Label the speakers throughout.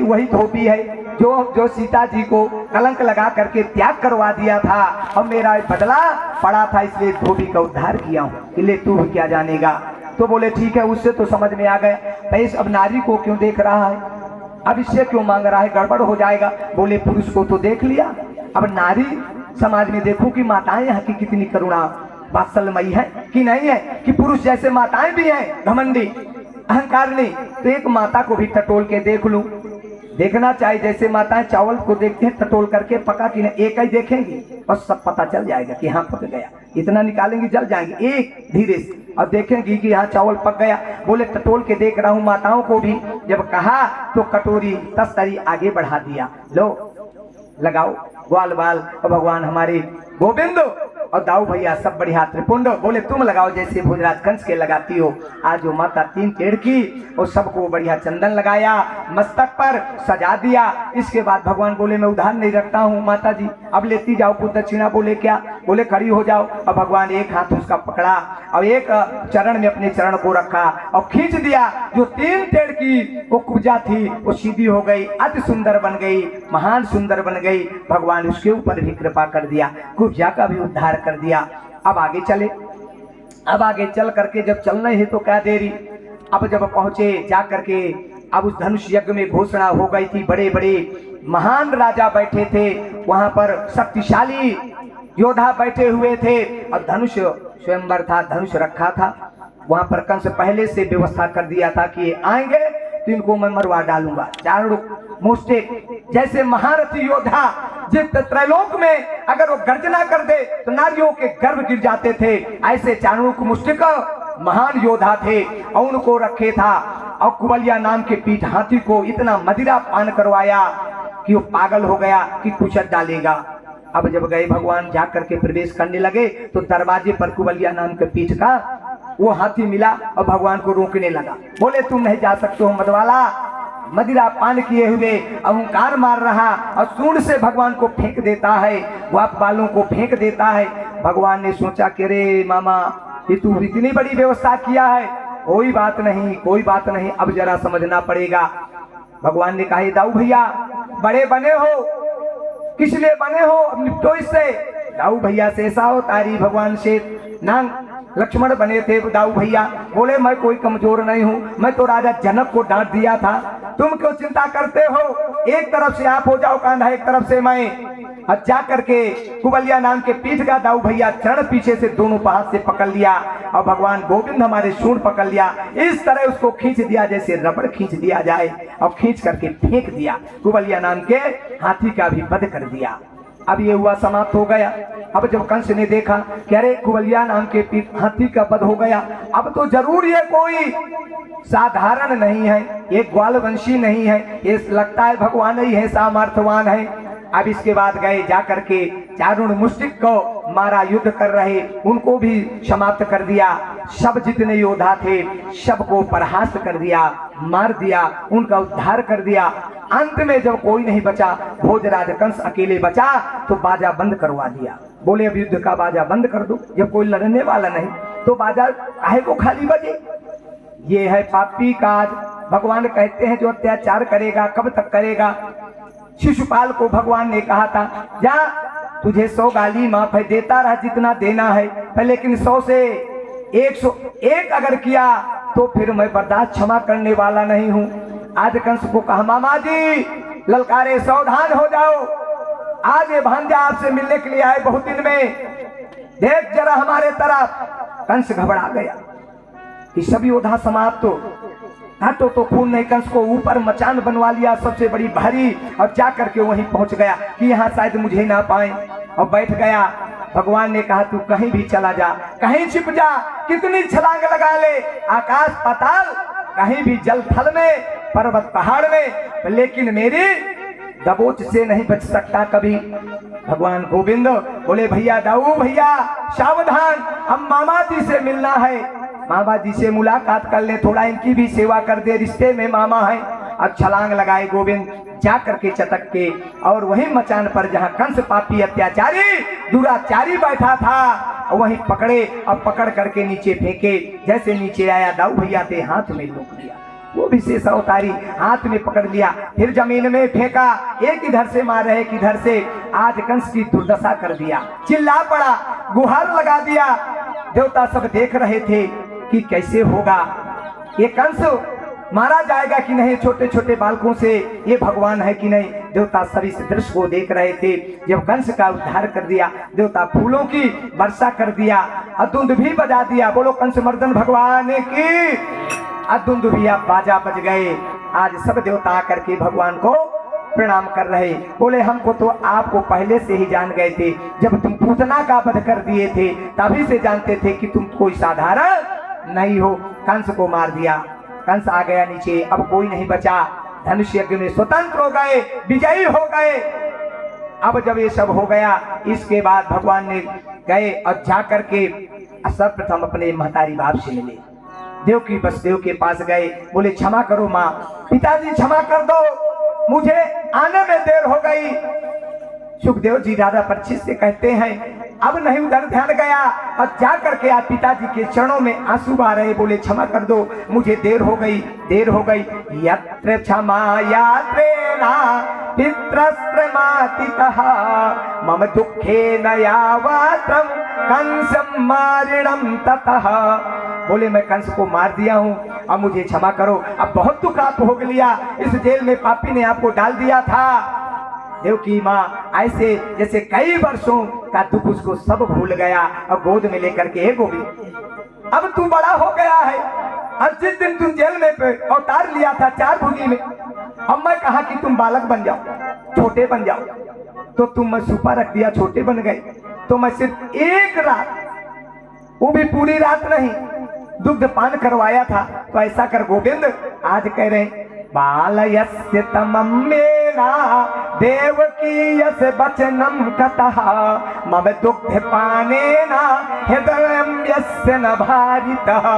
Speaker 1: वही धोबी है जो सीता जी को कलंक लगा करके त्याग करवा दिया था और मेरा बदला पड़ा था, इसलिए धोबी का उद्धार किया हूँ, इसलिए तू क्या जानेगा। तो बोले ठीक है, उससे तो समझ में आ गया, भैंस अब नारी को क्यों देख रहा है, अब इससे क्यों मांग रहा है, गड़बड़ हो जाएगा। बोले पुरुष को तो देख लिया, अब नारी समाज में देखो कि माताएं यहाँ की कितनी करुणा वात्सल्यमयी है कि नहीं है, कि पुरुष जैसे माताएं भी हैं घमंडी अहंकार नहीं, तो एक माता को भी टटोल के देख लूं। देखना चाहिए, जैसे माताएं चावल को देखते हैं टटोल करके पका कि नहीं, एक ही देखेंगी और सब पता चल जाएगा कि हाँ पक गया, इतना निकालेंगे जल जाएंगे एक धीरे से, और देखेंगी कि यहाँ चावल पक गया। बोले टटोल के देख रहा हूँ माताओं को भी, जब कहा तो कटोरी तस्तरी आगे बढ़ा दिया, लो लगाओ ग्वाल बाल और भगवान हमारे गोविंद और दाऊ भैया सब बढ़िया त्रिपुंड। बोले तुम लगाओ जैसे भोजराज कंस के लगाती हो। आज वो माता 3 टेढ़ की और सबको बढ़िया चंदन लगाया, मस्तक पर सजा दिया। इसके बाद भगवान बोले मैं उधार नहीं रखता हूँ माता जी, अब लेती जाओ कुछ दक्षिणा। बोले क्या, बोले खड़ी हो जाओ। और भगवान एक हाथ उसका पकड़ा और एक चरण में अपने चरण को रखा और खींच दिया। जो 3 टेढ़ की वो कुब्जा थी वो सीधी हो गई, अति सुंदर बन गई, महान सुंदर बन गई। भगवान उसके ऊपर भी कृपा कर दिया, कुब्जा का भी उद्धार कर दिया। अब आगे चले, अब आगे चल करके जब चलना है तो क्या देरी। अब जब पहुंचे जा करके, अब उस धनुष यज्ञ में घोषणा हो गई थी, बड़े बड़े महान राजा बैठे थे वहां पर, शक्तिशाली योद्धा बैठे हुए थे और धनुष स्वयंवर था, धनुष रखा था वहां पर। कंस पहले से व्यवस्था कर दिया था कि आएंगे तो इनको मैं मरवा डालूंगा। चाणूर मुष्टिक जैसे महारथी योद्धा जिस त्रैलोक में अगर वो गर्जना कर दे तो नारियों के गर्भ गिर जाते थे, ऐसे चाणूर मुष्टिक महान योद्धा थे और उनको रखे था। और कुबलिया नाम के पीठ हाथी को इतना मदिरा पान करवाया कि वो पागल हो गया कि कुचल डालेगा। अब जब गए भगवान जा करके प्रवेश करने लगे तो दरवाजे पर कुबलिया नाम के पीठ का वो हाथी मिला और भगवान को रोकने लगा। बोले तुम नहीं जा सकते हो मदवाला, मदिरा पान किए हुए अहंकार मार रहा और सूंड से भगवान को फेंक देता है, वाप बालों को फेंक देता है। भगवान ने सोचा कि रे मामा ये तू इतनी बड़ी व्यवस्था किया है, कोई बात नहीं कोई बात नहीं, अब जरा समझना पड़ेगा। भगवान ने कहा दाऊ भैया बड़े बने हो, किस लिए बने हो, अब निपटो इससे। दाऊ भैया से ऐसा हो तारी भगवान से नांग लक्ष्मण बने थे दाऊ भैया। बोले मैं कोई कमजोर नहीं हूँ, मैं तो राजा जनक को डांट दिया था, तुम क्यों चिंता करते हो, एक तरफ से आप हो जाओ कांधा, एक तरफ से मैं। और जा करके कुबलिया नाम के पीठ का दाऊ भैया चरण पीछे से दोनों हाथ से पकड़ लिया और भगवान गोविंद हमारे सूंड पकड़ लिया, इस तरह उसको खींच दिया जैसे रबड़ खींच दिया जाए और खींच करके फेंक दिया। कुबलिया नाम के हाथी का भी वध कर दिया। अब ये हुआ समाप्त हो गया। अब जब कंस ने देखा कि अरे कुबलिया नाम के हाथी का वध हो गया, अब तो जरूर ये कोई साधारण नहीं है, ये ग्वालवंशी नहीं है, ये लगता है भगवान ही है, सामर्थ्यवान है। अब इसके बाद गए जा करके चारुण मुष्टिक को मारा, युद्ध कर रहे उनको भी समाप्त कर दिया। सब जितने योद्धा थे सबको परास्त कर दिया, मार दिया, उनका उद्धार कर दिया। अंत में जब कोई नहीं बचा, भोजराज कंस अकेले बचा तो बाजा बंद करवा दिया। बोले अब युद्ध का बाजा बंद कर दो, जब कोई लड़ने वाला नहीं तो बाजा काहे को खाली बजे। ये है पापी काज। भगवान कहते हैं जो अत्याचार करेगा कब तक करेगा। शिशुपाल को भगवान ने कहा था जा तुझे 100 गाली माफ है, देता रहा जितना देना है, लेकिन 100 से 101 अगर किया तो फिर मैं बर्दाश्त क्षमा करने वाला नहीं हूँ। आज कंस को कहा मामा जी ललकारे सावधान हो जाओ, आज ये भांजा आपसे मिलने के लिए आए बहुत दिन में, देख जरा हमारे तरफ। कंस घबरा गया कि सब योद्धा समाप्त हटो तो खून नहीं। कंस को ऊपर मचान बनवा लिया सबसे बड़ी भारी और जा करके वहीं पहुंच गया कि यहाँ शायद मुझे ना पाए और बैठ गया। भगवान ने कहा तू कहीं भी चला जा, कहीं छिप जा, कितनी छलांग लगा ले, आकाश पाताल, कहीं भी जल थल में, पर्वत पहाड़ में, लेकिन मेरी दबोच से नहीं बच सकता कभी। भगवान गोविंद बोले भैया दाऊ भैया सावधान, हम मामा जी से मिलना है, मामा जी से मुलाकात कर ले, थोड़ा इनकी भी सेवा कर दे, रिश्ते में मामा है। अब छलांग लगाए गोविंद जा करके चटक के और वही मचान पर जहाँ कंस पापी अत्याचारी दुराचारी बैठा था वहीं पकड़े और पकड़ करके नीचे फेंके। जैसे नीचे आया दाऊ भैया के हाथ में लूट लिया। वो भी शेषा उतारी, हाथ में पकड़ लिया, फिर जमीन में फेंका। एक इधर से मार रहे, एक इधर से। आज कंस की दुर्दशा कर दिया, चिल्ला पड़ा, गुहार लगा दिया। देवता सब देख रहे थे कि कैसे होगा, ये कंस मारा जाएगा कि नहीं, छोटे छोटे बालकों से, ये भगवान है कि नहीं। देवता सभी इस दृश्य को देख रहे थे। जब कंस का उद्धार कर दिया, देवता फूलों की वर्षा कर दिया, अधुंध भी बजा दिया। बोलो कंस मर्दन भगवान की। अधुंध भी आप बाजा बज गए। आज सब देवता आकर के भगवान को प्रणाम कर रहे। बोले हमको तो आपको पहले से ही जान गए थे, जब तुम पूतना का वध कर दिए थे तभी से जानते थे कि तुम कोई साधारण नहीं हो। कंस को मार दिया, कंस आ गया नीचे, अब कोई नहीं बचा। धनुष यज्ञ में स्वतंत्र हो गए, विजयी हो गए। अब जब ये सब हो गया, इसके बाद भगवान ने गए और जा करके सर्वप्रथम अपने महतारी बाप से मिले। देवकी वसुदेव के पास गए, बोले क्षमा करो माँ, पिताजी क्षमा कर दो, मुझे आने में देर हो गई। सुखदेव जी राजा परीक्षित से कहते हैं अब नहीं उधर ध्यान गया, और जा करके आप पिताजी के चरणों में आंसू आ रहे। बोले क्षमा कर दो, मुझे देर हो गई, देर हो गई। यत्र क्षमा यात्रेना पितृस्त्रमातितः मम दुखे न यावात्रं कंसं मारिणं ततः। बोले मैं कंस को मार दिया हूँ, अब मुझे क्षमा करो, अब बहुत दुख आप भोग लिया, इस जेल में पापी ने आपको डाल दिया था। देवकी माँ ऐसे जैसे कई वर्षों का दुख उसको सब भूल गया और गोद में लेकर के, हे गोविंद अब तू बड़ा हो गया है, और जिस दिन तुम जेल में अवतार लिया था 4 भुजी में, अब मैं कहा कि तुम बालक बन जाओ, छोटे बन जाओ, तो तुम मैं सुपा रख दिया, छोटे बन गए। तो मैं सिर्फ एक रात, वो भी पूरी रात नहीं, दुग्ध पान करवाया था। तो ऐसा कर गोविंद, आज कह रहे बालयस्य तमं मेना देवकी यस वचनं कतः मम दुग्ध पानेना हृदयं यस्य न भारितः।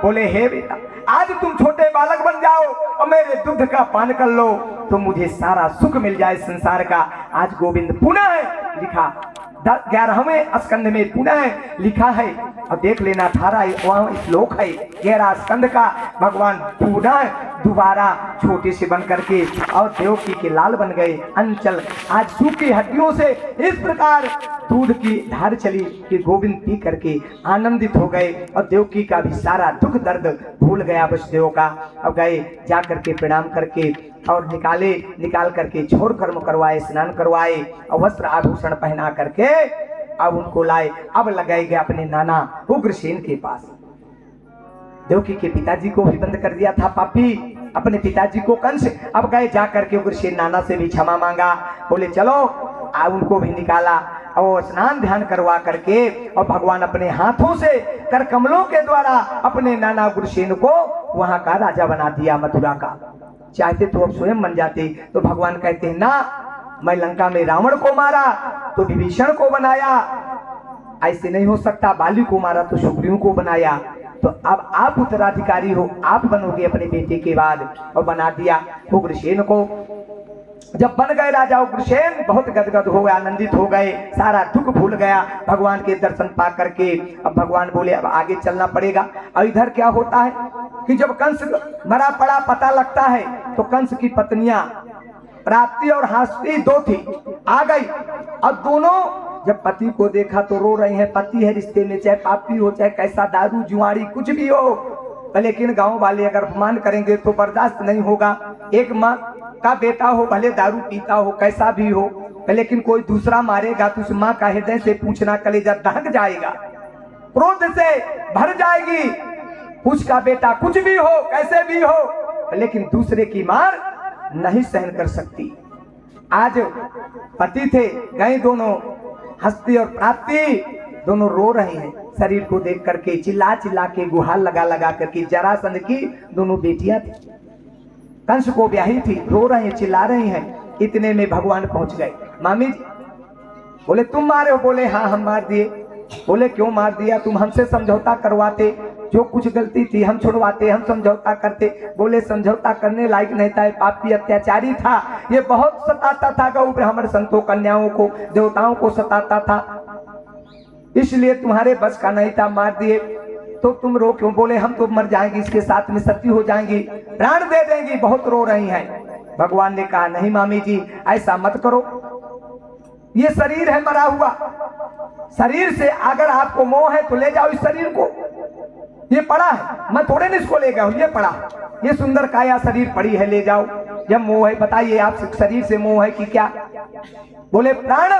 Speaker 1: बोले हे बेटा, आज तुम छोटे बालक बन जाओ और मेरे दुग्ध का पान कर लो, तो मुझे सारा सुख मिल जाए संसार का। आज गोविंद पुनः लिखा 11वें स्कंध में पुनः लिखा है, और देख लेना 18 वहाँ श्लोक है 11 स्कंध का। भगवान पुनः दोबारा छोटे से बन करके और देवकी के लाल बन गए। अंचल आज सूखी हड्डियों से इस प्रकार दूध की धार चली कि गोविंद पी करके आनंदित हो गए, और देवकी का भी सारा दुख दर्द भूल गया वसुदेव का। अब गए जा करके प्रणाम करके और निकाल करके छोड़ कर्म करवाए, स्नान करवाए और वस्त्र आभूषण पहना करके अब उनको लाए। अब लगाए गए अपने नाना उग्रसेन के पास। देवकी के पिताजी को भी बंद कर दिया था पापी, अपने पिताजी को कंस। अब गए जा करके उग्रसेन नाना से भी क्षमा मांगा। बोले चलो, उनको भी निकाला और स्नान ध्यान करवा करके, और भगवान अपने हाथों से कर कमलों के द्वारा अपने नाना उग्रसेन को वहां का राजा बना दिया, मथुरा का। चाहते तो अब स्वयं बन जाते। तो भगवान कहते हैं ना, मैं लंका में रावण को मारा तो विभीषण को बनाया, ऐसे नहीं हो सकता। बाली को मारा तो सुग्रीव को बनाया, तो अब आप उत्तराधिकारी हो, आप बनोगे अपने बेटे के बाद। और बना दिया उग्रसेन को। जब बन गए राजा उग्रसेन, बहुत गदगद हो गए, आनंदित हो गए, सारा दुख भूल गया भगवान के दर्शन पा करके। अब भगवान बोले अब आगे चलना पड़ेगा। और इधर क्या होता है कि जब कंस मरा पड़ा पता लगता है, तो कंस की पत्नियां प्राप्ति और हास्ती 2 थी, आ गई। अब दोनों जब पति को देखा तो रो रहे हैं। पति है रिश्ते में, चाहे पापी हो, चाहे कैसा दारू जुआरी कुछ भी हो, लेकिन गांव वाले अगर अपमान करेंगे तो बर्दाश्त नहीं होगा। एक माँ का बेटा हो, भले दारू पीता हो, कैसा भी हो, लेकिन कोई दूसरा मारेगा तो उस माँ का हृदय से पूछना कलेजा दहक जाएगा, क्रोध से भर जाएगी। उसका बेटा कुछ भी हो, कैसे भी हो, लेकिन दूसरे की मार नहीं सहन कर सकती। आज पति थे, गए दोनों, हस्ती और प्राप्ति दोनों रो रहे हैं शरीर को देख करके, चिल्ला चिल्ला के, गुहार लगा लगा करके। जरासंध की दोनों बेटियां थी, कंस को ब्याही थी, रो रहे हैं, चिल्ला रही हैं। इतने में भगवान पहुंच गए। मामी जी बोले तुम मारे हो? बोले हाँ हम मार दिए। बोले क्यों मार दिया? तुम हमसे समझौता करवाते, जो कुछ गलती थी हम छुड़वाते, हम समझौता करते। बोले समझौता करने लायक नहीं था, पापी अत्याचारी था, ये बहुत सताता था गौ ब्राह्मण संतों कन्याओं को, देवताओं को सताता था, इसलिए तुम्हारे बस का नहीं था, मार दिए। तो तुम रो क्यों? बोले हम तो मर जाएंगे, इसके साथ में सती हो जाएंगी, प्राण दे देंगी, बहुत रो रही हैं। भगवान ने कहा नहीं मामी जी ऐसा मत करो, ये शरीर है मरा हुआ, शरीर से अगर आपको मोह है तो ले जाओ इस शरीर को, ये पड़ा है, मैं थोड़े नहीं इसको ले गया हूं, ये पड़ा, ये सुंदर काया शरीर पड़ी है, ले जाओ। जब मोह है, बताइए आप शरीर से मोह है कि क्या? बोले प्राण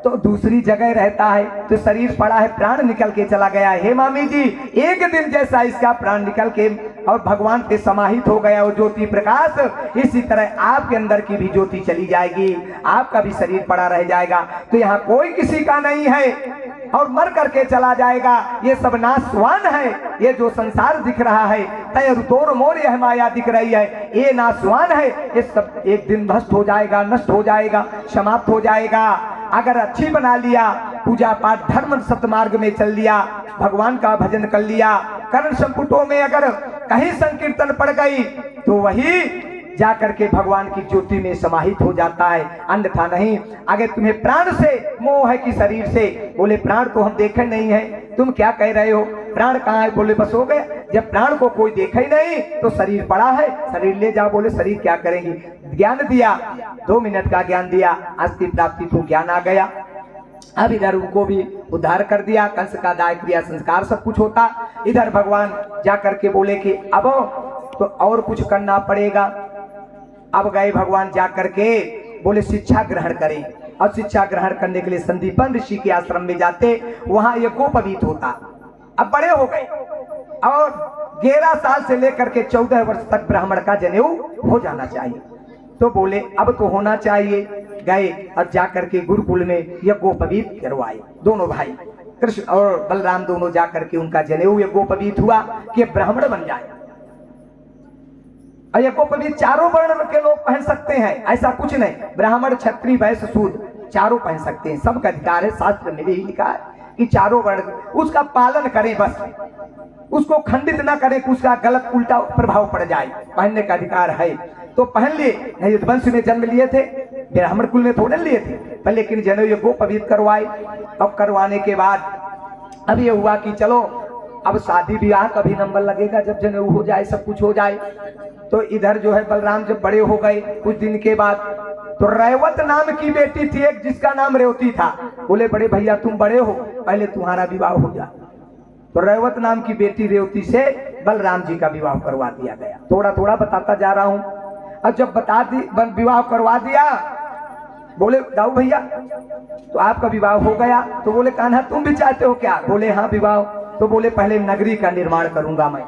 Speaker 1: तो दूसरी जगह रहता है, तो शरीर पड़ा है, प्राण निकल के चला गया है। हे मामी जी एक दिन जैसा इसका प्राण निकल के और भगवान पे समाहित हो गया वो ज्योति प्रकाश, इसी तरह आपके अंदर की भी ज्योति चली जाएगी, आपका भी शरीर पड़ा रह जाएगा। तो यहाँ कोई किसी का नहीं है और मर करके चला जाएगा, ये सब नाशवान है। ये जो संसार दिख रहा है तय तोर मोर यह माया दिख रही है, ये नाशवान है, ये सब एक दिन भ्रष्ट हो जाएगा, नष्ट हो जाएगा, समाप्त हो जाएगा। अगर अच्छी बना लिया, पूजा पाठ धर्म सतमार्ग में चल लिया, भगवान का भजन कर लिया, कर्ण संपुटों में अगर कहीं संकीर्तन पड़ गई तो वही जाकर के भगवान की ज्योति में समाहित हो जाता है, अन्यथा नहीं। अगर तुम्हें प्राण से मोह है कि शरीर से? बोले प्राण तो हम देखे नहीं है, तुम क्या कह रहे हो, प्राण कहाँ है? बोले बस हो गए, जब प्राण को कोई देखा ही नहीं तो शरीर पड़ा है, शरीर ले जाओ। बोले शरीर क्या करेंगे? ज्ञान दिया, 2 मिनट का ज्ञान दिया, अस्थि प्राप्ति को ज्ञान आ गया। अब इधर उनको भी उद्धार कर दिया, कंस का दाय क्रिया संस्कार सब कुछ होता। इधर भगवान जाकर के बोले कि अब तो और कुछ करना पड़ेगा। अब गए भगवान जाकर के बोले शिक्षा ग्रहण करें, और शिक्षा ग्रहण करने के लिए संदीपन ऋषि के आश्रम में जाते, वहां यज्ञोपवीत होता। अब बड़े हो गए और 11 साल से लेकर के 14 वर्ष तक ब्राह्मण का जनेऊ हो जाना चाहिए, तो बोले अब तो होना चाहिए। गए और जाकर के गुरुकुल में यज्ञोपवीत करवाए, दोनों भाई कृष्ण और बलराम दोनों जाकर के उनका जनेऊ यज्ञोपवीत हुआ कि ब्राह्मण बन जाए। यज्ञोपवीत चारों वर्ण के लोग पहन सकते हैं, ऐसा कुछ नहीं, ब्राह्मण क्षत्रिय वैश्य शूद्र चारों पहन सकते हैं, सबका अधिकार है। शास्त्र में भी लिखा है कि चारों वर्ण उसका पालन करें, बस उसको खंडित ना करें कि उसका गलत उल्टा प्रभाव पड़ जाए, पहनने का अधिकार है तो पहन लिए। नहीं वंश में जन्म लिए थे, ब्राह्मण कुल में थोड़े लिए थे पर, लेकिन जनेऊ यज्ञोपवीत करवाए। अब करवाने के बाद अब ये हुआ कि चलो अब शादी ब्याह का भी नंबर लगेगा, जब जनेऊ हो जाए सब कुछ हो जाए। तो इधर जो है बलराम जब बड़े हो गए कुछ दिन के बाद, तो रेवत नाम की बेटी थी एक जिसका नाम रेवती था। बोले बड़े भैया तुम बड़े हो, पहले तुम्हारा विवाह हो जाए। तो रेवत नाम की बेटी रेवती से बलराम जी का विवाह करवा दिया गया। थोड़ा थोड़ा बताता जा रहा हूं। अब जब बता दी विवाह करवा दिया, बोले दाऊ भैया तो आपका विवाह हो गया। तो बोले कान्हा तुम भी चाहते हो क्या? बोले हाँ विवाह। तो बोले पहले नगरी का निर्माण करूंगा मैं।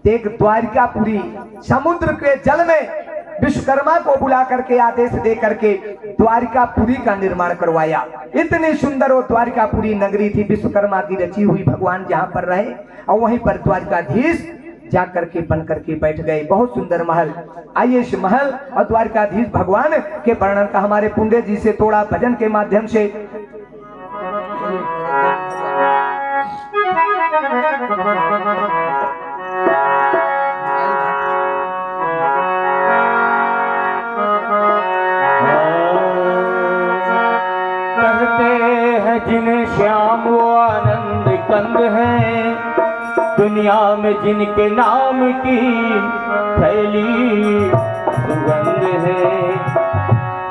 Speaker 1: एक द्वारिकापुरी समुद्र के जल में विश्वकर्मा को बुला करके आदेश दे करके द्वारिकापुरी का निर्माण करवाया। इतनी सुंदर वो द्वारिकापुरी नगरी थी, विश्वकर्मा की रची हुई, भगवान जहाँ पर रहे और वहीं पर द्वारिकाधीश जाकर के बन करके बैठ गए। बहुत सुंदर महल। आइए इस महल और द्वारिकाधीश भगवान के वर्णन का हमारे पुंडे जी से थोड़ा भजन के माध्यम से
Speaker 2: जिन्हें श्याम वो आनंद कंद है, दुनिया में जिनके नाम की फैली सुगंध है,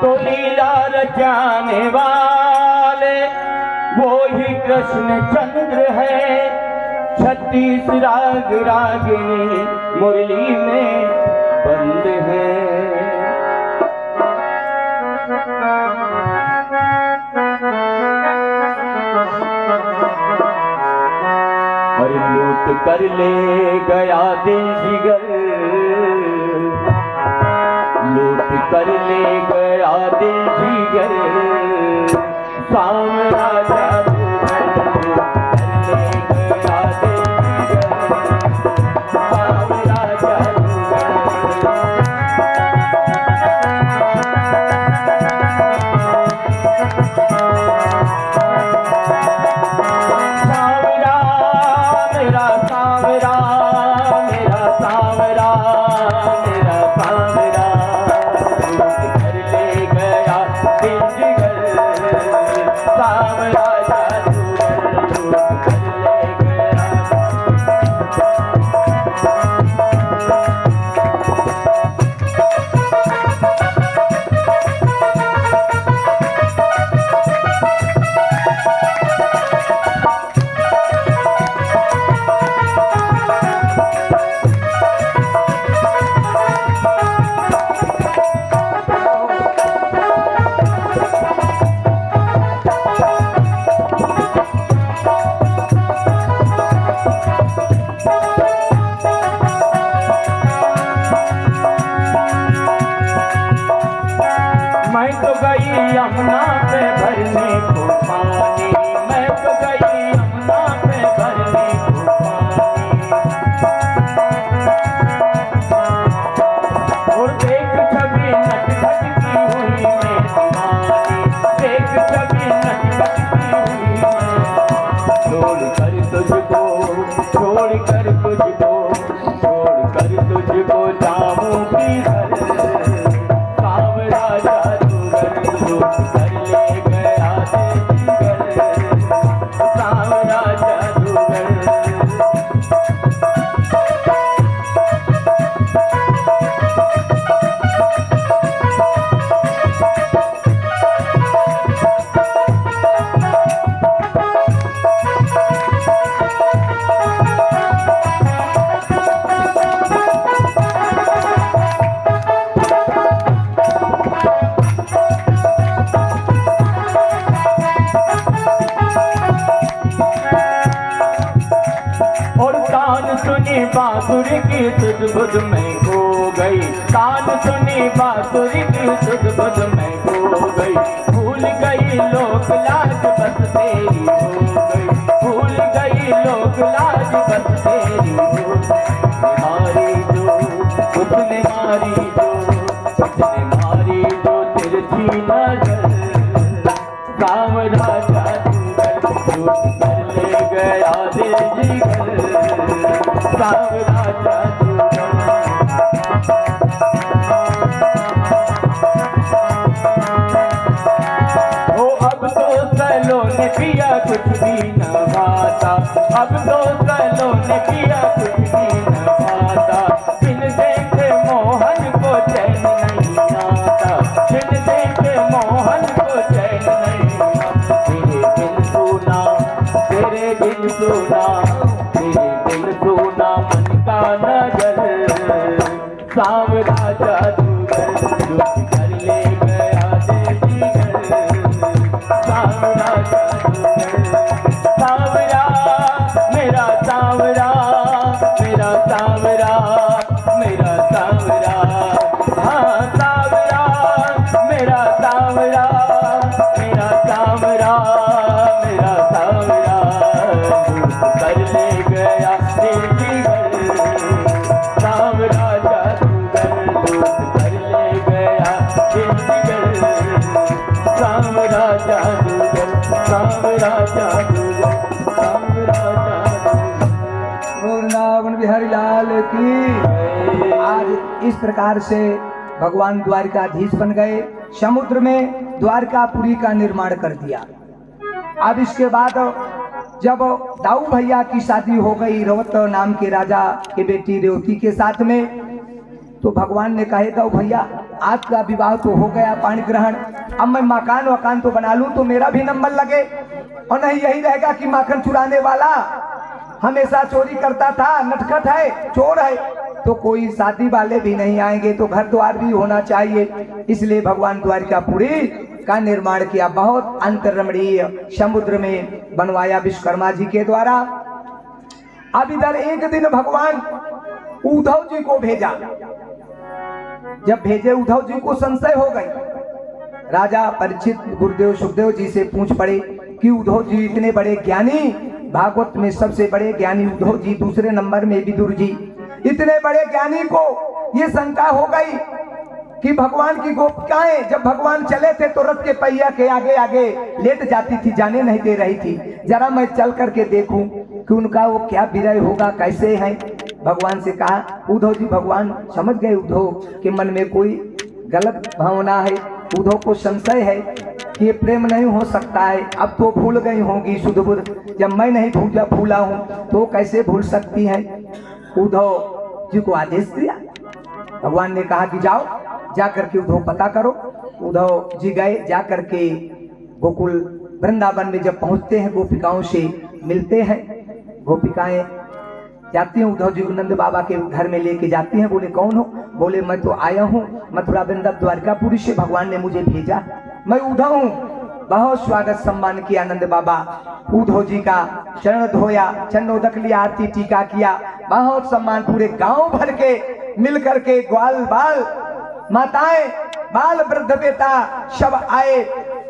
Speaker 2: तो लीला रचाने वाले वो ही कृष्ण चंद्र है। 36 राग रागिनी मुरली में बंद है। लूट कर ले गया दिल जिगर, लूट कर ले गया दिल जिगर, सामरा जादूगर ले गया दिल जिगर, सामरा जादूगर। सावरा मैं तो गई यमुना पे भरने को पानी, मैं तो गई यमुना पे भरने को पानी। और देख छवि नटखट की हुई मैं दीवानी, देख छवि नटखट की हुई मैं। छोड़ कर तुझको, छोड़ कर तुझको, छोड़ कर तुझको जाऊं किधर। सांवरा जादूगर लूट कर ले गया जिगर, सांवरा जादूगर। और कान सुनी बांसुरी की सुध-बुध में खो गई, कान सुनी बांसुरी की सुध-बुध में खो गई। भूल गई लोक लाज बस तेरी हो गई, भूल गई लोक लाज बस तेरी हो गई। मारी जो उसने मारी जो, उसने मारी जो तिरछी नजर। सांवरा जादूगर लूट कर ले गया दिल जिगर, सांवरा जादूगर। ओ अब तो सैलों ने पिया कुछ भी न भाता, अब तो सैलों ने पिया कुछ भी न भाता। बिन देखे मोहन को चैन नहीं आता, बिन देखे मोहन को चैन नहीं आता। तेरे बिन सुना, तेरे बिन सुना, तेरे बिन सुना मन का नजर। सांवरा जादूगर लूट कर ले गया दिल जिगर, सांवरा जादूगर। सांवरा मेरा सांवरा, मेरा सांवरा, मेरा सांवरा। हाँ सांवरा मेरा सांवरा, मेरा सांवरा, मेरा सांवरा। लूट कर ले गया दिल जिगर, सांवरा जादूगर लूट कर ले गया दिल जिगर। सांवरा जादूगर, सांवरा जादूगर, सांवरा जादूगर।
Speaker 1: वृंदावन बिहारी लाल की। आज इस प्रकार से भगवान द्वारकाधीश बन गए, समुद्र में द्वारकापुरी का निर्माण कर दिया। अब इसके बाद जब दाऊ भैया की शादी हो गई रवत नाम के राजा के बेटी रेवती के साथ में, तो भगवान ने कहे दाऊ भैया आपका विवाह तो हो गया पाणी ग्रहण, अब मैं मकान वकान तो बना लूं तो मेरा भी नंबर लगे, और नहीं यही रहेगा कि माखन चुराने वाला हमेशा चोरी करता था, नटखट है, चोर है, तो कोई शादी वाले भी नहीं आएंगे, तो घर द्वार भी होना चाहिए। इसलिए भगवान द्वारकापुरी का निर्माण किया, बहुत अंतरमणीय समुद्र में बनवाया विश्वकर्मा जी के द्वारा। अब इधर एक दिन भगवान उद्धव जी को भेजा, जब भेजे उद्धव जी को संशय हो गई। राजा परीक्षित गुरुदेव सुखदेव जी से पूछ पड़े कि उद्धव जी इतने बड़े ज्ञानी, भागवत में सबसे बड़े ज्ञानी उद्धव जी, दूसरे नंबर में विदुर जी, इतने बड़े ज्ञानी को ये शंका हो गई कि भगवान की गोपिकाएं जब भगवान चले थे तो रथ के पहिया के आगे आगे लेट जाती थी, जाने नहीं दे रही थी, जरा मैं चल करके देखूं कि उनका वो क्या विरह होगा, कैसे है। भगवान से कहा उद्धव जी, भगवान समझ गए उद्धव के मन में कोई गलत भावना है, उद्धव को संशय है कि ये प्रेम नहीं हो सकता है, अब तो भूल गई होंगी शुद्ध बुद्ध, जब मैं नहीं भूला हूँ तो कैसे भूल सकती है। उद्धव जी को आदेश दिया, भगवान ने कहा कि जाओ जा करके उद्धव पता करो। उद्धव जी गए, जा करके गोकुल वृंदावन में जब पहुंचते हैं गोपिकाओं से मिलते हैं, गोपिकाएं जाती हैं उद्धव जी को नंद बाबा के घर में लेके जाती हैं। बोले कौन हो? बोले मैं तो आया हूँ मथुरा वृंदावन द्वारकापुरी से, भगवान ने मुझे भेजा, मैं उद्धव हूँ। बहुत स्वागत सम्मान किया नंद बाबा, उद्धव जी का चरण धोया, चरणोदक लिया, आरती टीका किया, बहुत सम्मान, पूरे गांव भर के मिल करके ग्वाल बाल माताएं बाल वृद्ध बेटा सब आए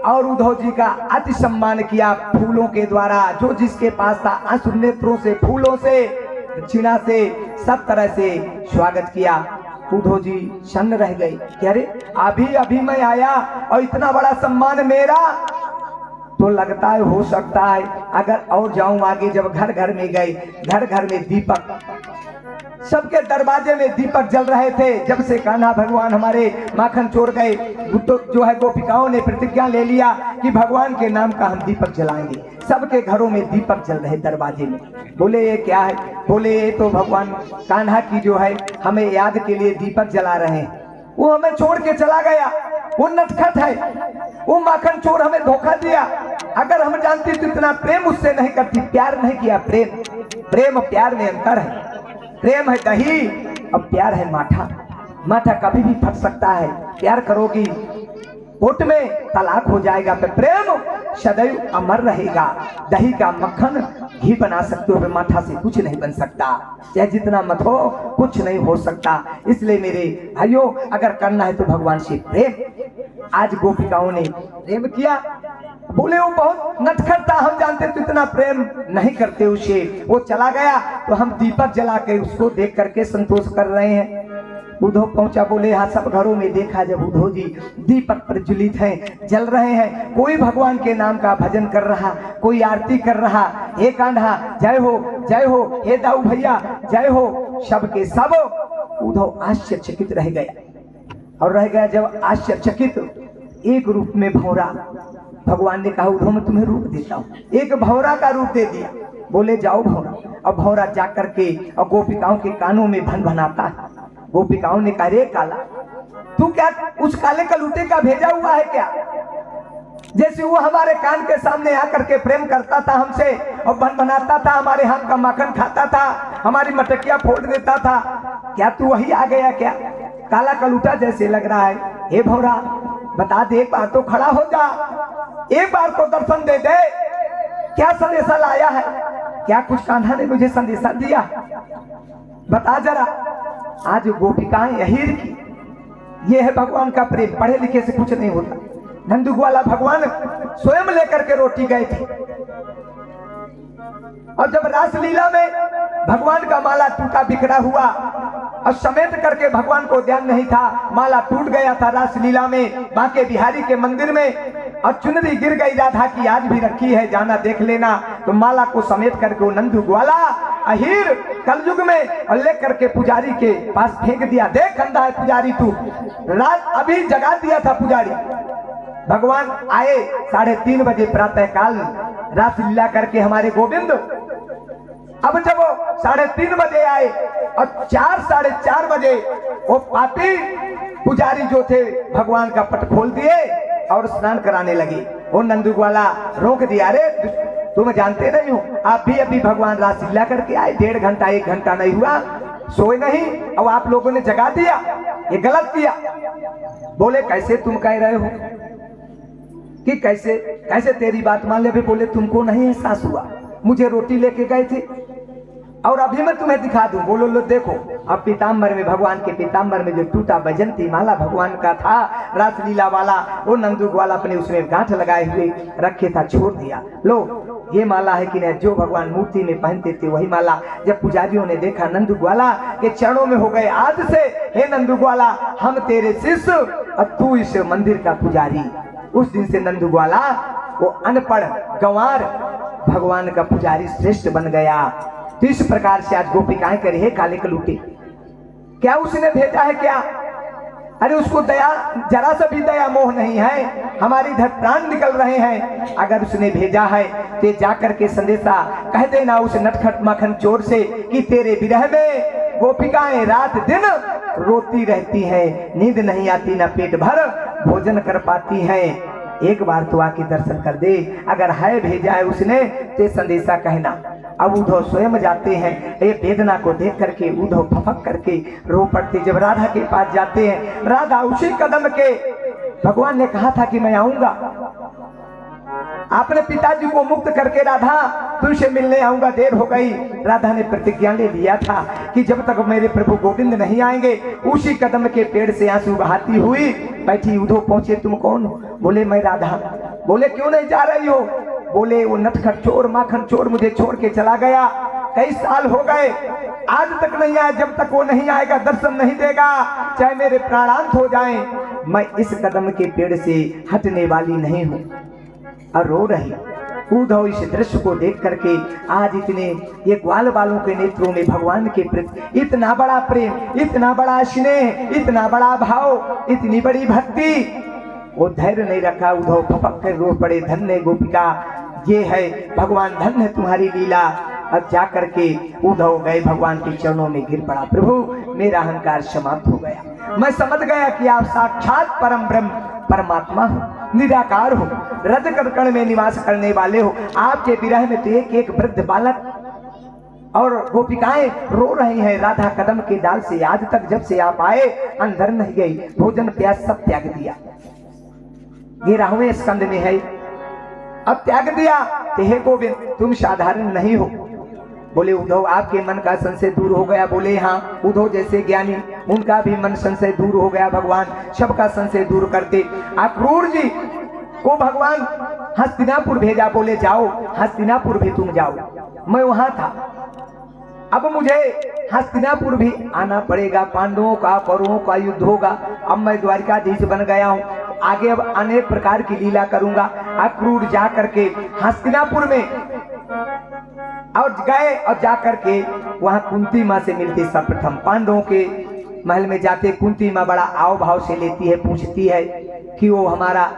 Speaker 1: और उद्धव जी का अति सम्मान किया फूलों के द्वारा। जो जिसके पास था आंसू नेत्रों से, फूलों से, दक्षिणा से, सब तरह से स्वागत किया। उद्धव जी सन्न रह गए कि अरे अभी अभी मैं आया और इतना बड़ा सम्मान मेरा। तो लगता है हो सकता है अगर और जाऊं आगे। जब घर घर में गए, घर घर में दीपक, सबके दरवाजे में दीपक जल रहे थे। जब से कान्हा भगवान हमारे माखन चोर गए तो जो है गोपिकाओं ने प्रतिज्ञा ले लिया कि भगवान के नाम का हम दीपक जलाएंगे। सबके घरों में दीपक जल रहे दरवाजे में। बोले ये क्या है? बोले ये तो भगवान कान्हा की जो है हमें याद के लिए दीपक जला रहे हैं। वो हमें छोड़ के चला गया, वो नटखट है, वो माखन चोर हमें धोखा दिया। अगर हम जानती तो इतना प्रेम उससे नहीं करती, प्यार नहीं किया। प्रेम प्यार में अंतर है। प्रेम है दही और प्यार है माठा। माठा कभी भी फट सकता है, प्यार करोगी कोट में तलाक हो जाएगा, तो प्रेम सदैव अमर रहेगा। दही का मक्खन घी बना सकते हो, माठा से कुछ नहीं बन सकता। चाहे जितना मत हो कुछ नहीं हो सकता। इसलिए मेरे भाइयों अगर करना है तो भगवान से प्रेम। आज गोपिकाओं ने प्रेम किया। बोले वो बहुत नटखट था, हम जानते तो इतना प्रेम नहीं करते उसे। वो चला गया तो हम दीपक जला के उसको देख करके संतोष कर रहे हैं। उद्धव पहुंचा, बोले हाँ सब घरों में देखा जब उद्धव जी दीपक प्रज्वलित हैं, जल रहे हैं। कोई भगवान के नाम का भजन कर रहा, कोई आरती कर रहा। हे कान्हा जय हो, जय हो, हे दाऊ भैया जय हो। सबके सब उद्धव आश्चर्यचकित रह गया। और रह गया जब आश्चर्यचकित, एक रूप में भौरा। भगवान ने कहा उद्धव मैं तुम्हें रूप देता हूँ। एक भौरा का रूप दे दिया। बोले जाओ भौरा। और भौरा जा करके और गोपिकाओं के कानों में भन भनाता है। गोपिकाओं ने कहा रे काला, तू क्या उस काले कलूटे का भेजा हुआ है क्या? जैसे वो हमारे कान के सामने आकर के प्रेम करता था हमसे और भन भनाता था, हमारे हाथ का माखन खाता था, हमारी मटकिया फोड़ देता था, क्या तू वही आ गया क्या? काला कलूटा जैसे लग रहा है। हे भौरा बता दे, एक बार तो खड़ा हो जा, एक बार को दर्शन दे दे। क्या संदेशा लाया है? क्या कुछ कान्हा ने मुझे संदेशा दिया? बता जरा। आज गोपिकाएं अहीर की, ये है भगवान का प्रेम। पढ़े लिखे से कुछ नहीं होता। नंदू ग्वाला भगवान स्वयं लेकर के रोटी गए थे। और जब रासलीला में भगवान का माला टूटा बिखरा हुआ और समेट करके भगवान को ध्यान नहीं था, माला टूट गया था रासलीला में बांके बिहारी के मंदिर में। और चुनरी गिर गई राधा की, आज भी रखी है, जाना देख लेना। तो माला को समेट करके वो नंदू ग्वाला अहीर कलयुग में और ले करके पुजारी के पास फेंक दिया। देख अंधा है पुजारी तू, रात अभी जगा दिया था पुजारी। भगवान आए 3:30 बजे प्रातः काल रासलीला करके हमारे गोविंद। अब जब वो 3:30 बजे आए और 4-4:30 बजे वो पापी पुजारी जो थे भगवान का पट खोल दिए और स्नान कराने लगे। वो नंदू ग्वाला रोक दिया, अरे तुम जानते नहीं हो, आप भी अभी भगवान रासलीला करके आए, 1.5 घंटा 1 घंटा नहीं हुआ, सोए नहीं और आप लोगों ने जगा दिया, ये गलत किया। बोले कैसे तुम कह रहे हो कि कैसे तेरी बात मान ले? बोले तुमको नहीं एहसास हुआ, मुझे रोटी लेके गए थे और अभी मैं तुम्हें दिखा दूं। बोलो लो देखो, अब पीताम्बर में, भगवान के पीताम्बर में जो टूटा बैजंती माला भगवान का था रासलीला वाला, वो नंदू ग्वाला अपने उसमें गांठ लगाए हुए रखे था, छोड़ दिया। लो ये माला है कि नहीं, जो भगवान मूर्ति में पहनते थे वही माला। जब पुजारियों ने देखा नंदू ग्वाला के चरणों में हो गए, आज से हे नंदू ग्वाला हम तेरे शिष्य और तू इस मंदिर का पुजारी। उस दिन से नंदू ग्वाला वो अनपढ़ गंवार भगवान का पुजारी श्रेष्ठ बन गया। तो इस प्रकार से आज गोपिकाएं करे हे काले कलूटे, क्या उसने भेजा है क्या? अरे उसको दया, जरा सा भी दया मोह नहीं है। हमारे इधर प्राण निकल रहे हैं। अगर उसने भेजा है तो जा करके संदेशा कह देना उस नटखट माखन चोर से कि तेरे विरह में गोपिकाएं रात दिन रोती रहती हैं, नींद नहीं आती, ना पेट भर भोजन कर पाती हैं। एक बार तो आके दर्शन कर दे। अगर है भेजा है उसने तो संदेशा कहना। अब उद्धव स्वयं जाते हैं, ये वेदना को देख करके उद्धव फपक करके रो पड़ते। जब राधा के पास जाते हैं, राधा उसी कदम के, भगवान ने कहा था कि मैं आऊंगा, आपने पिताजी को मुक्त करके राधा तुझसे मिलने आऊंगा, देर हो गई। राधा ने प्रतिज्ञा ले लिया था कि जब तक मेरे प्रभु गोविंद नहीं आएंगे। उसी कदम के पेड़ से आंसू बहाती हुई बैठी। उधो पहुंचे, तुम कौन हो? बोले मैं राधा। बोले क्यों नहीं जा रही हो? बोले वो नटखट चोर, माखन चोर मुझे छोड़ के चला गया, कई साल हो गए, आज तक नहीं आया। जब तक वो नहीं आएगा, दर्शन नहीं देगा, चाहे मेरे प्राणांत हो जाएं, मैं इस कदम के पेड़ से हटने वाली नहीं हूं। और रो रही। उद्धव इस दृश्य को देख करके आज इतने ये ग्वाल बालों के नेत्रों में भगवान के प्रति इतना बड़ा प्रेम, इतना बड़ा स्नेह, इतना बड़ा भाव, इतनी बड़ी भक्ति, वो धैर्य नहीं रखा। उद्धव फपक कर रो पड़े, धन्य गोपिका, ये है भगवान, धन्य है तुम्हारी लीला। अब जा करके उद्धव गए, भगवान के चरणों में गिर पड़ा। प्रभु मेरा अहंकार समाप्त हो गया, मैं समझ गया कि आप साक्षात परम ब्रह्म परमात्मा हो, निराकार हो, रज कण में निवास करने वाले हो। आपके विरह में तो एक एक वृद्ध बालक और गोपिकाएं रो रही हैं। राधा कदम के डाल से आज तक जब से आप आए अंदर नहीं गई, भोजन प्यास सब त्याग दिया। ये 12वें स्कंद में है, अब त्याग दिया। तो हे गोविंद तुम साधारण नहीं हो। बोले उद्धव आपके मन का संशय दूर हो गया। बोले हाँ, उद्धव जैसे ज्ञानी उनका भी मन संशय दूर हो गया। भगवान सबका संशय दूर करते। अक्रूर जी को भगवान हस्तिनापुर भेजा। बोले जाओ हस्तिनापुर भी तुम जाओ, मैं वहां था, अब मुझे हस्तिनापुर भी आना पड़ेगा। पांडवों का कौरवों का युद्ध होगा। अब मैं द्वारिकाधीश बन गया हूँ, आगे अब अनेक प्रकार की लीला करूंगा। अक्रूर जा करके हस्तिनापुर में और गए और जा करके वहां कुंती माँ से मिलते। सर्वप्रथम पांडवों के महल में जाते कुंती माँ बड़ा आव भाव से लेती है, पूछती है कि वो हमारा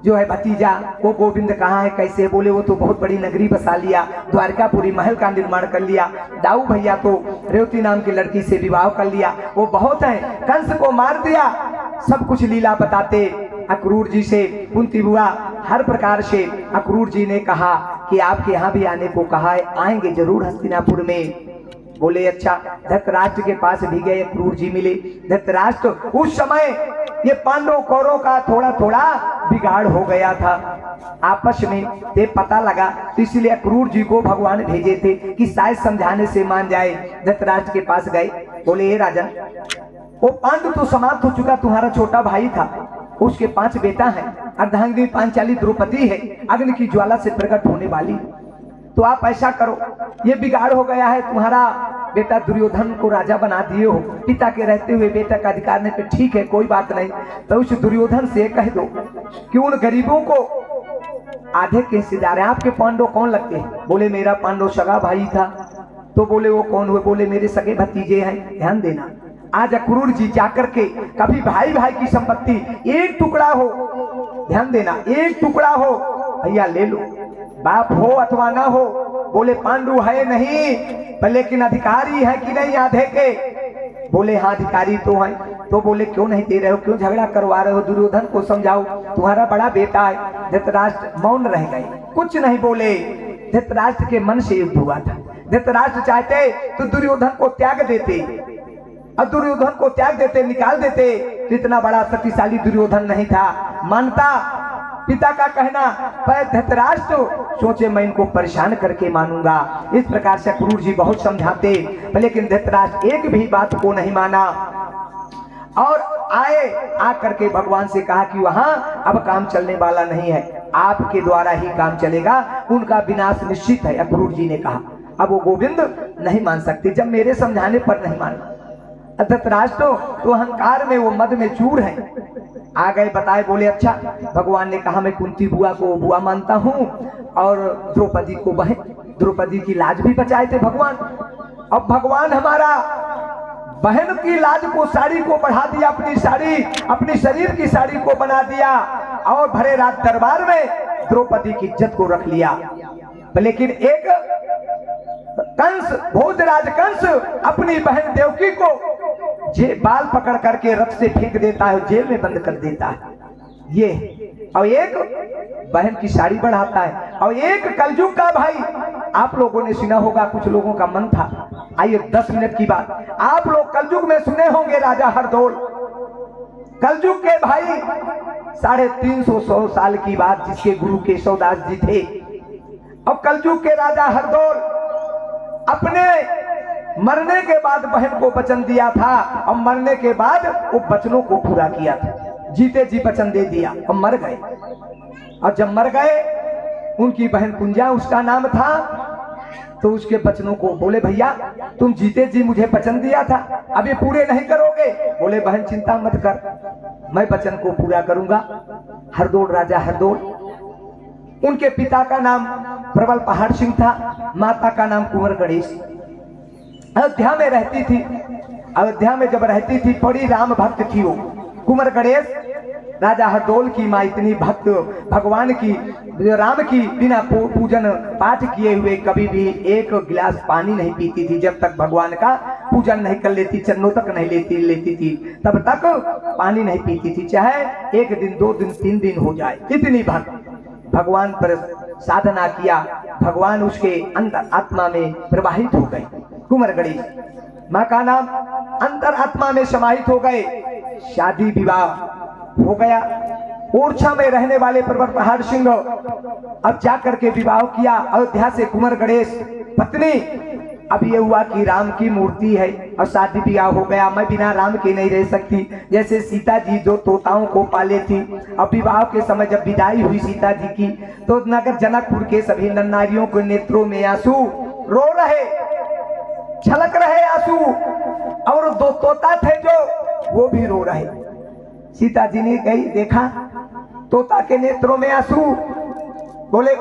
Speaker 1: जो है भतीजा वो गोविंद कहाँ है, कैसे? बोले वो तो बहुत बड़ी नगरी बसा लिया, द्वारकापुरी महल का निर्माण कर लिया। दाऊ भैया तो रेवती नाम की लड़की से विवाह कर लिया, वो बहुत है, कंस को मार दिया। सब कुछ लीला बताते अक्रूर जी से। कुंती बुआ हर प्रकार से अक्रूर जी ने कहा कि आपके यहाँ भी आने को कहा है, आएंगे जरूर हस्तिनापुर में। बोले अच्छा। धृतराष्ट्र के पास भी गए, अक्रूर जी मिले। धृतराष्ट्र उस समय ये पांडव कौरव का थोड़ा थोड़ा बिगाड़ हो गया था आपस में, ये पता लगा, तो इसलिए अक्रूर जी को भगवान भेजे थे कि शायद समझाने से मान जाए। धृतराष्ट्र के पास गए। बोले हे राजन, वो पांडु तो समाप्त हो चुका, तुम्हारा छोटा भाई था, उसके 5 बेटा हैं, अर्धांगिनी पांचाली द्रौपदी है, अग्नि की ज्वाला से प्रकट होने वाली। तो आप ऐसा करो, ये बिगाड़ हो गया है, तुम्हारा बेटा दुर्योधन को राजा बना दिए हो, पिता के रहते हुए बेटा का अधिकार नहीं, पे ठीक है कोई बात नहीं, तो उस दुर्योधन से कह दो कि उन गरीबों को आधे के हिस्सेदार हैं। आपके पांडव कौन लगते हैं? बोले मेरा पांडव सगा भाई था। तो बोले वो कौन हुए? बोले मेरे सगे भतीजे हैं। ध्यान देना, आज अक्रूर जी जाकर के कभी भाई भाई की संपत्ति एक टुकड़ा हो, ध्यान देना, एक टुकड़ा हो भैया ले लो, बाप हो अथवा ना हो। बोले पांडु है नहीं, लेकिन अधिकारी है कि नहीं आधे के? बोले हाँ अधिकारी तो है। तो बोले क्यों नहीं दे रहे हो, क्यों झगड़ा करवा रहे हो? दुर्योधन को समझाओ, तुम्हारा बड़ा बेटा है। धृतराष्ट्र मौन रह गए, कुछ नहीं बोले। धृतराष्ट्र के मन से युद्ध हुआ था। धृतराष्ट्र चाहते तो दुर्योधन को त्याग देते, और दुर्योधन को त्याग देते, निकाल देते, तो इतना बड़ा शक्तिशाली दुर्योधन नहीं था, मानता पिता का कहना। पर धृतराष्ट्र सोचे मैं इनको परेशान करके मानूंगा। इस प्रकार से अक्रूर जी बहुत समझाते, लेकिन धृतराष्ट्र एक भी बात को नहीं माना और आए। आकर के भगवान से कहा कि वहां अब काम चलने वाला नहीं है, आपके द्वारा ही काम चलेगा, उनका विनाश निश्चित है। अक्रूर जी ने कहा अब वो गोविंद नहीं मान सकते, जब मेरे समझाने पर नहीं माना। धृतराष्ट्र तो अहंकार में, वो मद में चूर है। आ गए, बताए, बोले अच्छा। भगवान ने कहा मैं कुंती बुआ को बुआ मानता हूँ और द्रौपदी को बहन। द्रौपदी की लाज भी बचाए थे भगवान। अब भगवान हमारा बहन की लाज को, साड़ी को बढ़ा दिया, अपनी साड़ी, अपनी शरीर की साड़ी को बना दिया, और भरे रात दरबार में द्रौपदी की इज्जत को रख लिया। लेकिन एक कंस, भोजराज कंस अपनी बहन देवकी को बाल पकड़ करके रथ से फेंक देता है, जेल में बंद कर देता है। ये और एक बहन की साड़ी बढ़ाता है, और एक कलयुग का भाई। आप लोगों ने सुना होगा, कुछ लोगों का मन था, आइए 10 मिनट की बात, आप लोग कलयुग में सुने होंगे राजा हरदौल। कलयुग के भाई 350 साल की बात, जिसके गुरु केशवदास जी थे। अब कलयुग के राजा हरदौल अपने मरने के बाद बहन को वचन दिया था, और मरने के बाद वो वचनों को पूरा किया था। जीते जी वचन दे दिया, अब मर गए। और जब मर गए, उनकी बहन कुंजा उसका नाम था, तो उसके वचनों को बोले भैया तुम जीते जी मुझे वचन दिया था, अब ये पूरे नहीं करोगे? बोले बहन चिंता मत कर, मैं वचन को पूरा करूंगा। हरदौल राजा हरदौल, उनके पिता का नाम प्रबल पहाड़ सिंह था, माता का नाम कुंवर गणेश। अयोध्या में रहती थी। अयोध्या में जब रहती थी बड़ी राम भक्त थी वो कुंवर गणेश। राजा हरदौल की माँ इतनी भक्त, भगवान की, राम की बिना पूजन पाठ किए हुए कभी भी एक गिलास पानी नहीं पीती थी। जब तक भगवान का पूजन नहीं कर लेती, चरणों तक नहीं लेती थी, तब तक पानी नहीं पीती थी, चाहे 1 दिन 2 दिन 3 दिन हो जाए। इतनी भक्त, भगवान पर साधना किया, भगवान उसके अंदर आत्मा में प्रवाहित हो गए। कुंवर गणेश माँ का नाम अंतर आत्मा में समाहित हो गए। शादी विवाह हो गया। ओरछा में रहने वाले प्रबल पहाड़ सिंह अब जाकर के विवाह किया अयोध्या से कुंवर गणेश पत्नी। अब ये हुआ कि राम की मूर्ति है और शादी ब्याह हो गया, मैं बिना राम के नहीं रह सकती। जैसे सीता जी जो तोताओं को पाले थी, अब विवाह के समय जब विदाई हुई सीता जी की, तो नगर जनकपुर के सभी नर नारियों के नेत्रों में आंसू, रो रहे, छलक रहे आंसू, और 2 तोता थे जो वो भी रो रहे। सीता जी ने गई, देखा तोता के नेत्रों में आंसू, बोले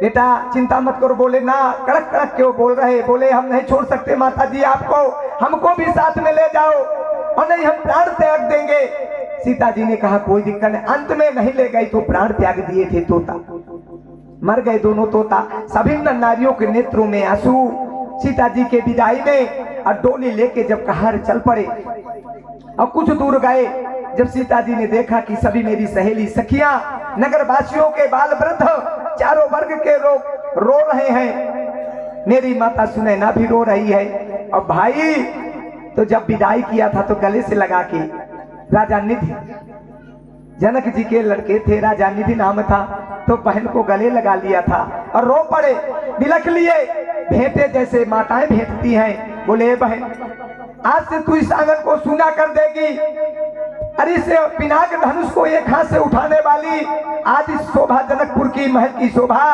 Speaker 1: बेटा चिंता मत करो। बोले ना, कड़क कड़क क्यों बोल रहे? बोले हम नहीं छोड़ सकते माता जी आपको, हमको भी साथ में ले जाओ, और नहीं हम प्राण त्याग देंगे। सीता जी ने कहा कोई दिक्कत नहीं। अंत में नहीं ले गई तो प्राण त्याग दिए थे तोता, मर गए दोनों तोता। सभी नारियों के नेत्रों में आंसू। सीता जी के विदाई में और डोली लेके जब कहार चल पड़े और कुछ दूर गए, जब सीता जी ने देखा कि सभी मेरी सहेली सखियां, नगर वासियों के बाल वृद्ध, चारों वर्ग के लोग रो रहे हैं, मेरी माता सुनैना भी रो रही है। और भाई तो जब विदाई किया था तो गले से लगा के, राजा निधि, जनक जी के लड़के थे, राजा निधि नाम था, तो बहन को गले लगा लिया था और रो पड़े, बिलख लिए, भेंटे जैसे माताएं भेंटती हैं। बोले बहन आज से तू इस आंगन को सूना कर देगी, अरे से पिनाक धनुष को एक हाथ से उठाने वाली आज इस शोभा, जनकपुर की महल की शोभा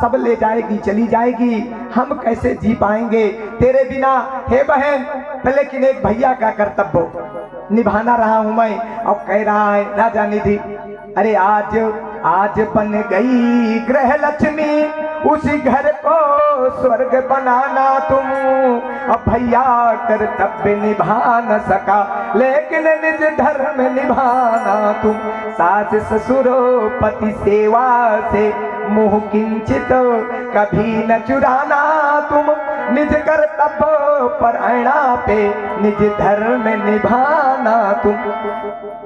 Speaker 1: सब ले जाएगी, चली जाएगी, हम कैसे जी पाएंगे तेरे बिना? हे बहन, लेकिन एक भैया का कर्तव्य निभाना रहा हूं मैं। और कह रहा है राजा निधि, अरे आज बन गई गृह लक्ष्मी, उसी घर को स्वर्ग बनाना तुम। अब भैया कर्तव्य निभा न सका, लेकिन निज धर्म निभाना तुम। सास ससुर पति सेवा से मुँह किंचित कभी न चुराना तुम। निज कर्तव्य परायणा पे निज धर्म निभाना तुम।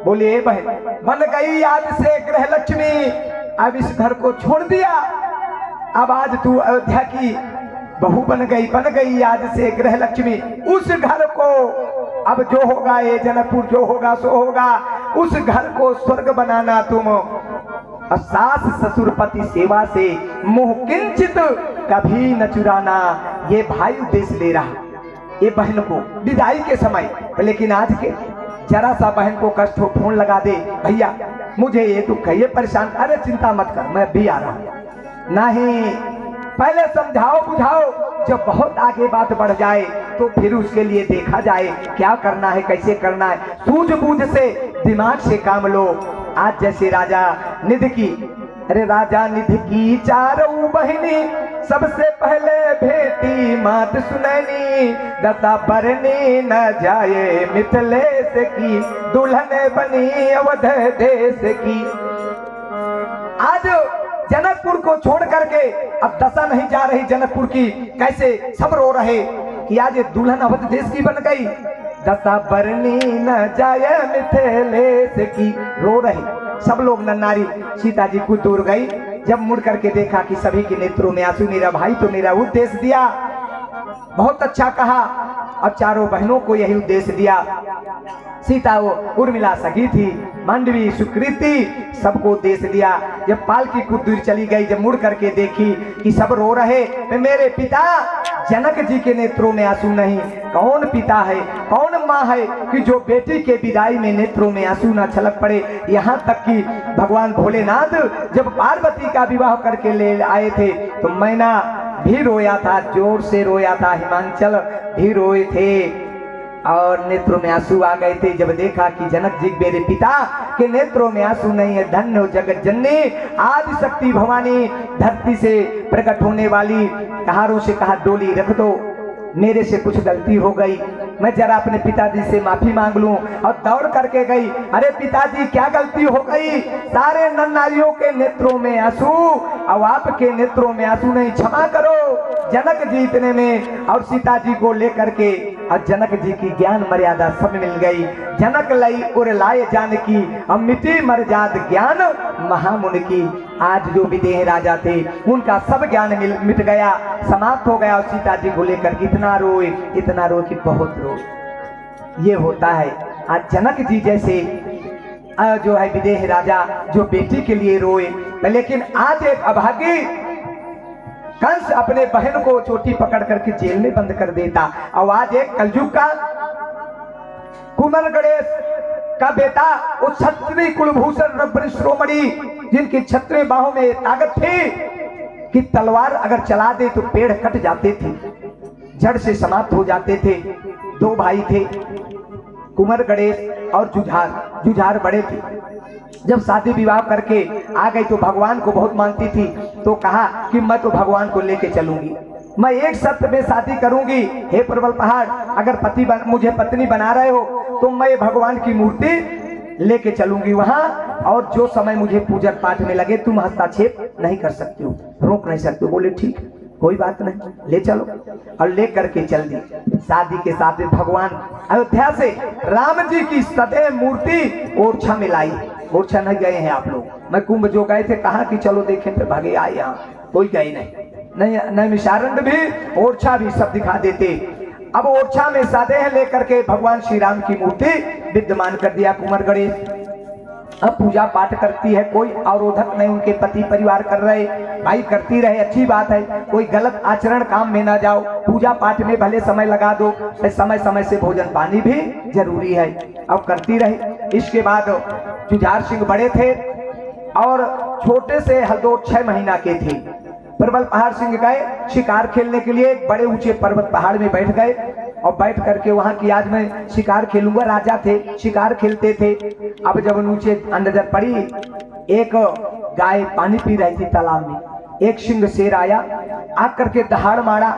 Speaker 1: बोलिए बहन, बन गई आज से गृह लक्ष्मी, अब इस घर को छोड़ दिया, अब आज तू अयोध्या की बहू बन गई आज से गृह लक्ष्मी। उस घर को अब जो होगा, ये जनकपुर जो होगा सो होगा, उस घर को स्वर्ग बनाना तुम। और सास ससुर पति सेवा से मुँह किंचित कभी न चुराना। ये भाई उद्देश्य ले रहा ये बहन को विदाई के समय। लेकिन आज के जरा सा बहन को कष्ट हो, फोन लगा दे, भैया मुझे ये दुख है, ये परेशान, अरे चिंता मत कर मैं भी आ रहा हूं। नहीं, पहले समझाओ बुझाओ, जब बहुत आगे बात बढ़ जाए तो फिर उसके लिए देखा जाए क्या करना है, कैसे करना है। सूझबूझ से दिमाग से काम लो। आज जैसे राजा निधि की, अरे राजा निधि की चारों बहिनी सबसे पहले भेटी मात सुनैनी। दशा बरनी न जाए मिथिलेश की, दुल्हन बनी अवध देश की। आज जनकपुर को छोड़ करके अब दशा नहीं जा रही जनकपुर की, कैसे सब रो रहे कि आज दुल्हन अवध देश की बन गई। दशा बरनी न जाए मिथिलेश की, रो रहे सब लोग नारी। सीता जी कुछ दूर गई, जब मुड़ करके देखा कि सभी के नेत्रों में आंसू, मेरा भाई तो मेरा उद्देश्य दिया, बहुत अच्छा कहा, और चारों बहनों को यही उद्देश्य दिया। सीता वो उर्मिला सगी थी, मांडवी सुकृति सबको देश दिया। जब पालकी कुछ दूर चली गई, जब मुड़ करके देखी कि सब रो रहे, तो मेरे पिता जनक जी के नेत्रों में आंसू नहीं। कौन पिता है, कौन माँ है कि जो बेटी के विदाई में नेत्रों में आंसू न छलक पड़े। यहाँ तक कि भगवान भोलेनाथ जब पार्वती का विवाह करके ले आए थे तो मैना भी रोया था, जोर से रोया था, हिमांचल भी रोए थे और नेत्रों में आंसू आ गए थे। जब देखा कि जनक जी मेरे पिता के नेत्रों में आंसू नहीं है, धन्य हो जगत जननी आदि शक्ति भवानी, धरती से प्रकट होने वाली। कहारों से कहा डोली रख दो, मेरे से कुछ गलती हो गई, मैं जरा अपने पिताजी से माफी मांग लूं। और दौड़ करके गई, अरे पिताजी क्या गलती हो गई, सारे नर नारियों के नेत्रों में आंसू और आपके नेत्रों में आंसू नहीं, क्षमा करो। जनक जी इतने में और सीता जी को लेकर के और जनक जी की ज्ञान मर्यादा सब मिल गई। जनक लई उर लाए जानकी और मिटी मर्याद ज्ञान महामुनि की। आज जो विदेह राजा थे उनका सब ज्ञान मिट गया, समाप्त हो गया। और सीता जी को लेकर इतना रोए कि बहुत रोए। ये होता है आज जनक जी जैसे जो है विदेह राजा जो बेटी के लिए रोए। लेकिन आज एक अभागी कंस अपने बहन को चोटी पकड़ करके जेल में बंद कर देता। और आज एक कलयुग का कुमार गणेश का बेटा, वो क्षत्रिय कुलभूषण रब्बरी शिरोमणि, जिनकी क्षत्रिय बाहों में ताकत थी कि तलवार अगर चला दे तो पेड़ कट जाते थे, जड़ से समाप्त हो जाते थे। दो भाई थे, कुमार गणेश और जुझार बड़े थे। जब शादी विवाह करके आ गई तो भगवान को बहुत मानती थी, तो कहा कि मैं तो भगवान को लेके चलूंगी, मैं एक शर्त में शादी करूंगी। हे प्रबल पहाड़, अगर मुझे पत्नी बना रहे हो तो मैं भगवान की मूर्ति लेके चलूंगी वहां, और जो समय मुझे पूजा पाठ में लगे तुम हस्तक्षेप नहीं कर सकती हो, रोक नहीं सकते हो। बोले ठीक, कोई बात नहीं, ले चलो। और ले करके चल दी। शादी के साथ भगवान अयोध्या से राम जी की सदैव मूर्ति ओरछा में लाई। ओरछा नहीं गए हैं आप लोग, मैं कुंभ जो गए थे कहा कि चलो देखें, तो भागे आए, यहाँ कोई गए नहीं। नैमिषारण्य भी ओरछा भी सब दिखा देते। अब ओरछा में सदैह लेकर के भगवान श्री राम की मूर्ति विद्यमान कर दिया कुमार गणेश। अब पूजा पाठ करती है, कोई अवरोधक नहीं, उनके पति परिवार कर रहे, भाई करती रहे, अच्छी बात है। कोई गलत आचरण काम में ना जाओ, पूजा पाठ में भले समय लगा दो, समय समय से भोजन पानी भी जरूरी है। अब करती रहे। इसके बाद जुझार सिंह बड़े थे और छोटे से हरदोर 6 महीना के थे। प्रबल पहाड़ सिंह गए शिकार खेलने के लिए, बड़े ऊंचे पर्वत पहाड़ में बैठ गए और बैठ करके वहां की आज मैं शिकार खेलूंगा। राजा थे, शिकार खेलते थे। अब जब नीचे नजर पड़ी, एक गाय पानी पी रही थी तालाब में, एक सिंह शेर आया, आकर के दहाड़ मारा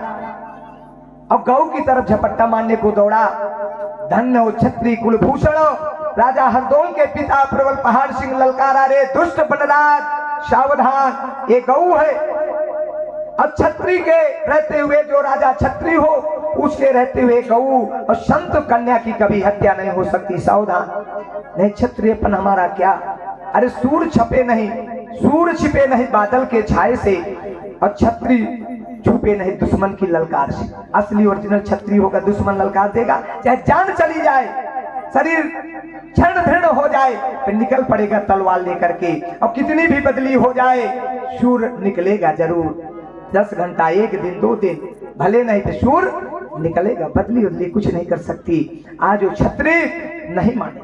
Speaker 1: और गौ की तरफ झपट्टा मारने को दौड़ा। धन्य हो क्षत्रिय कुलभूषण राजा हरदोल के पिता प्रबल पहाड़ सिंह ललकारा, रे दुष्ट बनराज सावधान, ये गौ है। अब क्षत्रिय के रहते हुए जो राजा क्षत्रिय हो, उसके रहते हुए गौ और संत कन्या की कभी हत्या नहीं हो सकती, सावधान। नहीं क्षत्रियपन हमारा क्या, अरे सूर छिपे नहीं बादल के छाए से, और क्षत्रिय छुपे नहीं दुश्मन की ललकार से। असली ओरिजिनल क्षत्रिय होगा, दुश्मन ललकार देगा, चाहे जान चली जाए, शरीर क्षण भीर्ण हो जाए, फिर निकल पड़ेगा तलवार लेकर के, और कितनी भी बदली हो जाए शूर निकलेगा जरूर। 10 घंटा, 1 दिन, 2 दिन भले नहीं तो शूर निकलेगा, बदली कुछ नहीं कर सकती। आज वो क्षत्रिय नहीं माने,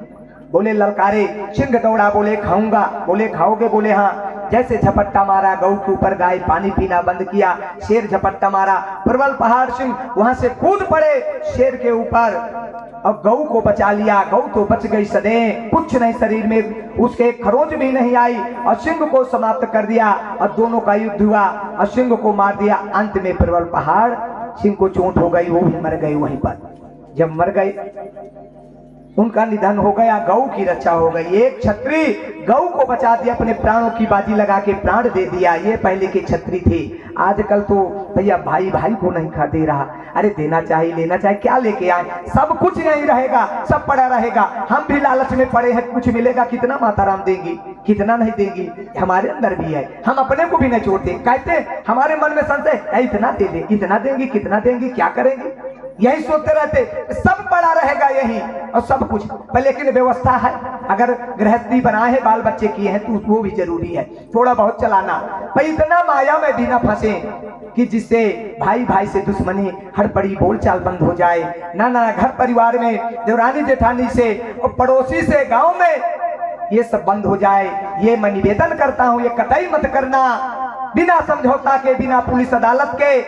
Speaker 1: बोले ललकारे, सिंह दौड़ा, बोले खाऊंगा, बोले खाओगे, बोले हाँ। जैसे झपट्टा मारा गौ के ऊपर, गाय पानी पीना बंद किया, शेर झपट्टा मारा, प्रबल पहाड़ सिंह वहां से कूद पड़े शेर के ऊपर और गौ को बचा लिया। गौ तो बच गई सदैव, कुछ नहीं शरीर में उसके खरोंच भी नहीं आई, और सिंह को समाप्त कर दिया और दोनों का युद्ध हुआ और सिंह को मार दिया। अंत में प्रबल पहाड़ सिंह को चोट हो गई, वो भी मर गए वहीं पर। जब मर गए उनका निधन हो गया, गौ की रक्षा हो गई। एक क्षत्रिय गौ को बचा दिया, अपने प्राणों की बाजी लगा के प्राण दे दिया। ये पहले के क्षत्रिय थे। आजकल तो भैया भाई भाई को नहीं खा दे रहा, अरे देना चाहिए, लेना चाहिए, क्या लेके आए, सब कुछ नहीं रहेगा, सब पड़ा रहेगा। हम भी लालच में पड़े हैं, कुछ मिलेगा, कितना माता राम देंगी, कितना नहीं देंगी, हमारे अंदर भी है। हम अपने को भी नहीं छोड़ते, कहते हमारे मन में संशय, इतना दे दे, इतना देंगी, कितना देंगी, क्या करेंगे, यही सोचते रहते सब पड़ा रहेगा यही और सब कुछ पर, लेकिन व्यवस्था है। अगर गृहस्थी बनाए है, बाल बच्चे किए हैं तो वो भी जरूरी है, थोड़ा बहुत चलाना। पर इतना माया में भी ना फंसे कि जिससे भाई भाई से दुश्मनी, हड़बड़ी बोलचाल बंद हो जाए। ना घर परिवार में, देवरानी जेठानी से और पड़ोसी से, गांव में ये सब बंद हो जाए। ये मैं निवेदन करता हूँ, ये कतई मत करना। बिना समझौता के, बिना पुलिस अदालत के,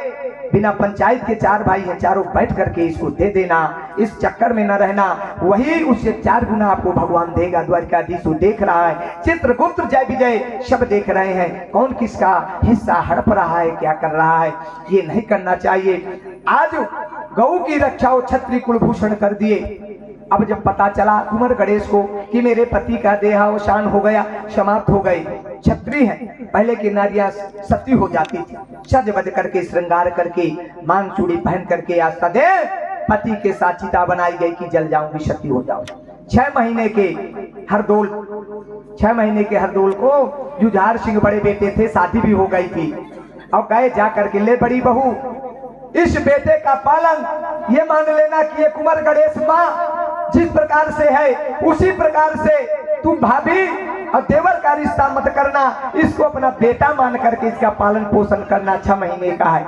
Speaker 1: बिना पंचायत के, 4 भाई हैं, चारों बैठ करके इसको दे देना। इस चक्कर में न रहना, वही उससे 4 गुना आपको भगवान देगा। द्वारिकाधीश देख रहा है, चित्रगुप्त जय विजय सब देख रहे हैं, कौन किसका हिस्सा हड़प रहा है, क्या कर रहा है। ये नहीं करना चाहिए। आज गौ की रक्षा वो क्षत्रिय कुलभूषण कर दिए। अब जब पता चला कुंवर गणेश को कि मेरे पति का देहावसान हो गया, समाप्त हो गई, क्षत्रिय है, पहले की नारियां सती हो जाती थी, सज बज करके, श्रृंगार करके, मांग चूड़ी पहन करके आस्था दे पति के साथ चिता बनाई गई कि जल जाऊंगी, सती हो जाऊं। 6 महीने के हरदोल को जुझार सिंह बड़े बेटे थे, शादी भी हो गई थी। और गए जा करके, ले बड़ी बहू, इस बेटे का पालन ये मान लेना कि ये कुंवर गणेश माँ जिस प्रकार से है उसी प्रकार से तुम भाभी और देवर का रिश्ता मत करना, इसको अपना बेटा मान करके इसका पालन पोषण करना। 6 महीने का है।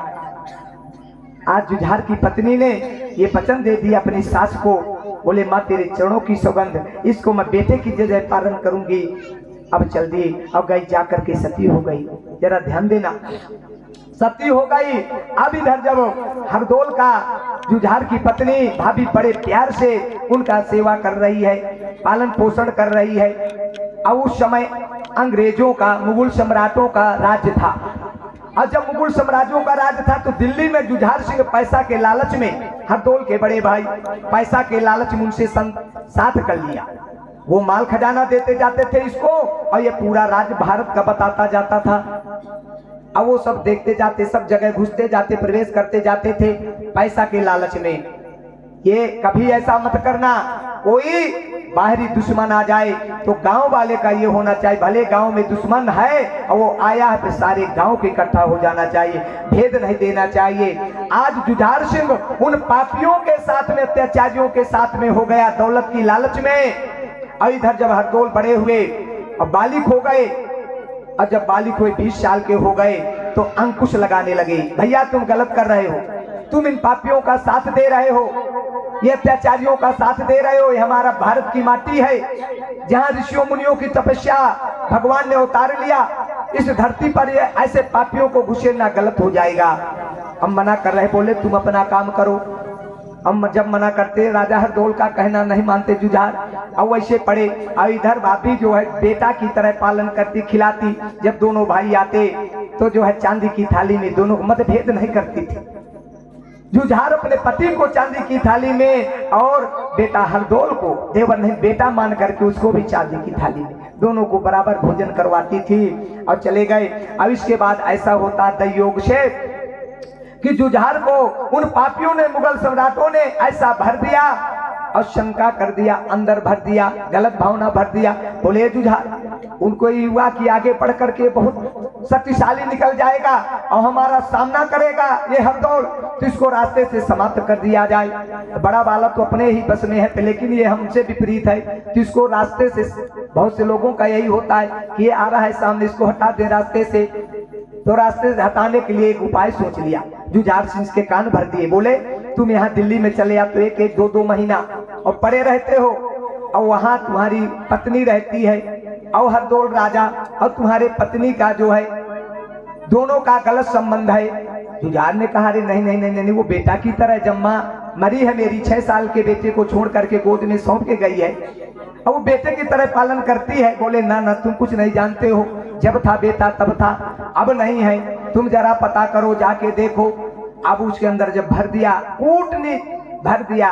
Speaker 1: आज जुझार की पत्नी ने ये वचन दे दिया अपनी सास को, बोले माँ तेरे चरणों की सौगंध, इसको मैं बेटे की जय पालन करूंगी। अब चल दी, अब गई जा करके सती हो गई। जरा ध्यान देना, सती हो गई। अब इधर जब हरदोल का जुझार की पत्नी भाभी बड़े प्यार से उनका सेवा कर रही है, पालन पोषण कर रही है। अब उस समय अंग्रेजों का, मुगल सम्राटों का राज्य था। और जब मुगल सम्राटों का राज्य था तो दिल्ली में जुझार सिंह पैसा के लालच में, हरदोल के बड़े भाई पैसा के लालच में उनसे साथ कर लिया। वो माल खजाना देते जाते थे इसको, और ये पूरा राज्य भारत का बताता जाता था। अब वो सब देखते जाते, सब जगह घुसते जाते, प्रवेश करते जाते थे पैसा के लालच में। ये कभी ऐसा मत करना, कोई बाहरी दुश्मन आ जाए तो गांव वाले का ये होना चाहिए, भले गांव में दुश्मन है और वो आया है तो सारे गांव के इकट्ठा हो जाना चाहिए, भेद नहीं देना चाहिए। आज जुझार सिंह उन पापियों के साथ में, अत्याचारियों के साथ में हो गया दौलत की लालच में। और इधर जब हरदोल बड़े हुए और बालिक हो गए, और जब बालिक हुए 20 साल के हो गए तो अंकुश लगाने लगे, भैया तुम गलत कर रहे हो, तुम इन पापियों का साथ दे रहे हो, ये अत्याचारियों का साथ दे रहे हो। ये हमारा भारत की माटी है जहाँ ऋषियों मुनियों की तपस्या भगवान ने उतार लिया। इस धरती पर ये ऐसे पापियों को घुसेड़ना गलत हो जाएगा। हम मना कर रहे, बोले तुम अपना काम करो। हम जब मना करते, राजा हरदोल का कहना नहीं मानते जुझार, अब वैसे पड़े। और इधर भाभी जो है बेटा की तरह पालन करती, खिलाती। जब दोनों भाई आते तो जो है चांदी की थाली में दोनों को मतभेद नहीं करती थी। जुझार अपने पति को चांदी की थाली में और बेटा हरदोल को देवर नहीं बेटा मान करके उसको भी चांदी की थाली में, दोनों को बराबर भोजन करवाती थी और चले गए। अब इसके बाद ऐसा होता दयोग से कि जुझार को उन पापियों ने, मुगल सम्राटों ने ऐसा भर दिया और शंका कर दिया, अंदर भर दिया, गलत भावना भर दिया। बोले जुझार उनको ये हुआ कि आगे बढ़ करके बहुत शक्तिशाली निकल जाएगा और हमारा सामना करेगा ये हरदोल, तो इसको रास्ते से समाप्त कर दिया जाए। बड़ा बालक तो अपने ही बस में है, लेकिन ये हमसे विपरीत है, तो इसको रास्ते से, बहुत से लोगों का यही होता है कि ये आ रहा है सामने, इसको हटा दे रास्ते से। तो रास्ते से हटाने के लिए एक उपाय सोच लिया। जुझार सिंह के कान भर दिए, बोले तुम यहाँ दिल्ली में चले आ तो 1-1, 2-2 महीना और पड़े रहते हो, और वहाँ तुम्हारी पत्नी रहती है और हरदोल राजा और तुम्हारे पत्नी का जो है दोनों का गलत संबंध है। जुझार ने कहा अरे नहीं नहीं नहीं नहीं, वो बेटा की तरह, जब माँ मरी है मेरी 6 साल के बेटे को छोड़ करके गोद में सौंप के गई है और वो बेटे की तरह पालन करती है। बोले ना ना तुम कुछ नहीं जानते हो, जब था बेटा तब था, अब नहीं है, तुम जरा पता करो, जाके देखो। अब उसके अंदर जब भर दिया, कूटनीत भर दिया।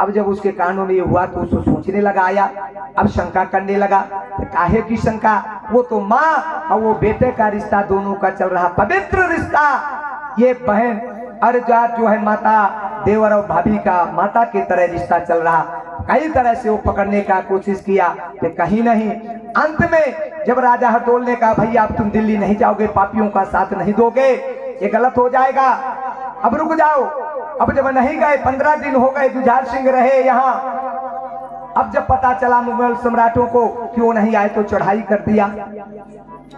Speaker 1: अब जब उसके कानों में ये हुआ तो उसको सोचने लगा, आया अब शंका करने लगा। तो काहे की शंका, वो तो माँ और वो बेटे का रिश्ता दोनों का चल रहा पवित्र रिश्ता। ये बहन अरजात जो है माता, देवर और भाभी का माता की तरह रिश्ता चल रहा। कई तरह से वो पकड़ने का कोशिश किया कि कहीं नहीं। अंत में जब राजा हरदोल ने कहा भैया अब तुम दिल्ली नहीं जाओगे, पापियों का साथ नहीं दोगे, ये गलत हो जाएगा, अब रुक जाओ। अब जब नहीं गए 15 दिन हो गए, जुझार सिंह रहे यहाँ। अब जब पता चला मुगल सम्राटों को कि वो नहीं आए तो चढ़ाई कर दिया।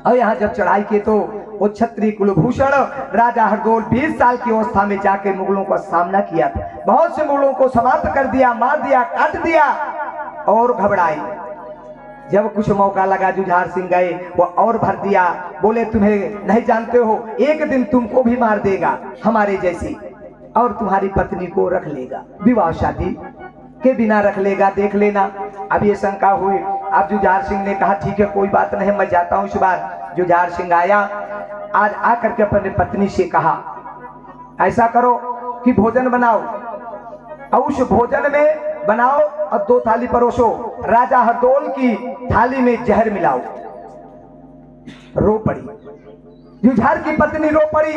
Speaker 1: और यहाँ जब चढ़ाई की तो वो क्षत्रिय कुलभूषण राजा हरदौल 20 साल की अवस्था में जाके मुगलों का सामना किया था। बहुत से मुगलों को समाप्त कर दिया, मार दिया, काट दिया और घबराए। जब कुछ मौका लगा जुझार सिंह गए, वो और भर दिया। बोले तुम्हें नहीं जानते हो, एक दिन तुमको भी मार देगा हमारे जैसी, और तुम्हारी पत्नी को रख लेगा, विवाह शादी के बिना रख लेगा, देख लेना। अब ये शंका हुई। अब जुझार सिंह ने कहा ठीक है कोई बात नहीं, मैं जाता हूँ इस बार। जुझार सिंह आया, आज आकर के अपने पत्नी से कहा ऐसा करो कि भोजन बनाओ, और उस भोजन में बनाओ और 2 थाली परोसो, राजा हरदौल की थाली में जहर मिलाओ। रो पड़ी, जुझार की पत्नी रो पड़ी।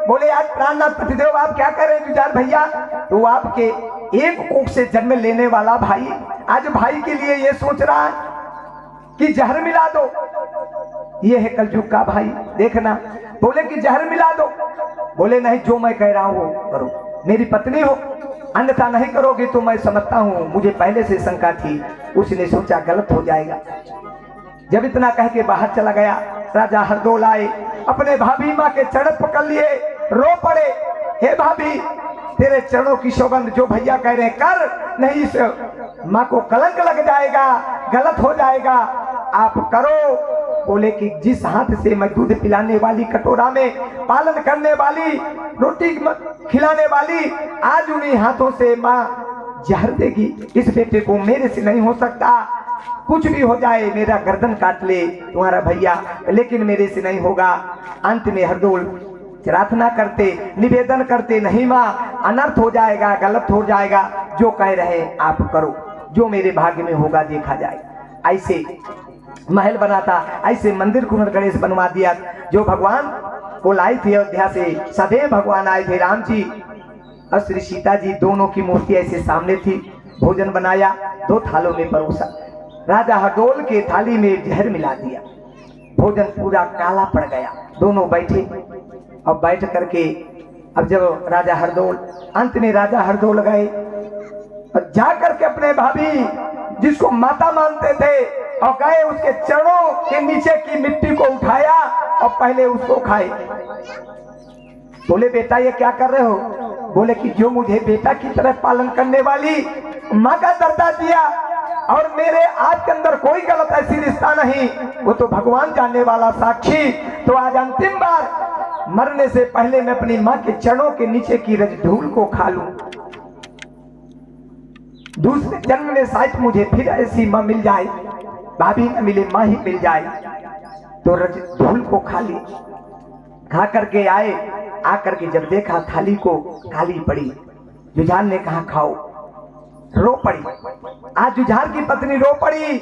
Speaker 1: बोले आज प्राणनाथ पतिदेव आप क्या कर रहे हैं जुझार भैया? तो आपके एक कोख से जन्म लेने वाला भाई आज भाई के लिए ये सोच रहा है कि जहर मिला दो। ये है कलयुग का भाई, देखना। बोले कि जहर मिला दो। बोले नहीं, जो मैं कह रहा हूं वो करो, मेरी पत्नी हो, अन्यथा नहीं करोगे तो मैं समझता हूं, मुझे पहले से शंका थी। उसने सोचा गलत हो जाएगा। जब इतना कह के बाहर चला गया, राजा हरदौल आए, अपने भाभी माँ के चरण पकड़ लिए, रो पड़े। हे भाभी, तेरे चरणों की सौगंध, जो भैया कह रहे हैं कर, नहीं इस माँ को कलंक लग जाएगा, गलत हो जाएगा, आप करो। बोले कि जिस हाथ से मैं दूध पिलाने वाली, कटोरा में पालन करने वाली, रोटी खिलाने वाली, आज उन्हीं हाथों से माँ जहर देगी। इस बेटे को मेरे से नहीं हो सकता, कुछ भी हो जाए, मेरा गर्दन काट ले तुम्हारा भैया, लेकिन मेरे से नहीं होगा। अंत में हरदौल प्रार्थना करते, निवेदन करते, नहीं माँ अनर्थ हो जाएगा, गलत हो जाएगा, जो कह रहे आप करो, जो मेरे भाग्य में होगा देखा जाएगा। ऐसे महल बना था, ऐसे मंदिर कुंवर गणेश बनवा दिया। जो भगवान को लाई थी अयोध्या से, सदैव भगवान आए थे, राम जी और श्री सीता जी, दोनों की मूर्ति ऐसे सामने थी। भोजन बनाया, 2 थालों में परोसा, राजा हरदौल के थाली में जहर मिला दिया। भोजन पूरा काला पड़ गया। दोनों बैठे और बैठ करके अब जब राजा हरदौल, अंत में राजा हरदौल गए और जा करके अपने भाभी जिसको माता मानते थे और गए, उसके चरणों के नीचे की मिट्टी को उठाया और पहले उसको खाए। बोले बेटा ये क्या कर रहे हो? बोले कि जो मुझे बेटा की तरह पालन करने वाली माँ का दर्जा दिया और मेरे आज के अंदर कोई गलत ऐसी रिश्ता नहीं, वो तो भगवान जानने वाला साक्षी। तो आज अंतिम बार मरने से पहले मैं अपनी माँ के चरणों के नीचे की रज धूल को खा लूं। दूसरे जन्म में शायद मुझे फिर ऐसी माँ मिल जाए, भाभी न मिले माँ ही मिल जाए। तो रज धूल को खा ली। खा करके आए, आकर के जब देखा थाली को खाली पड़ी, जुझार ने कहा खाओ, रो पड़ी। आज जुझार की पत्नी रो पड़ी,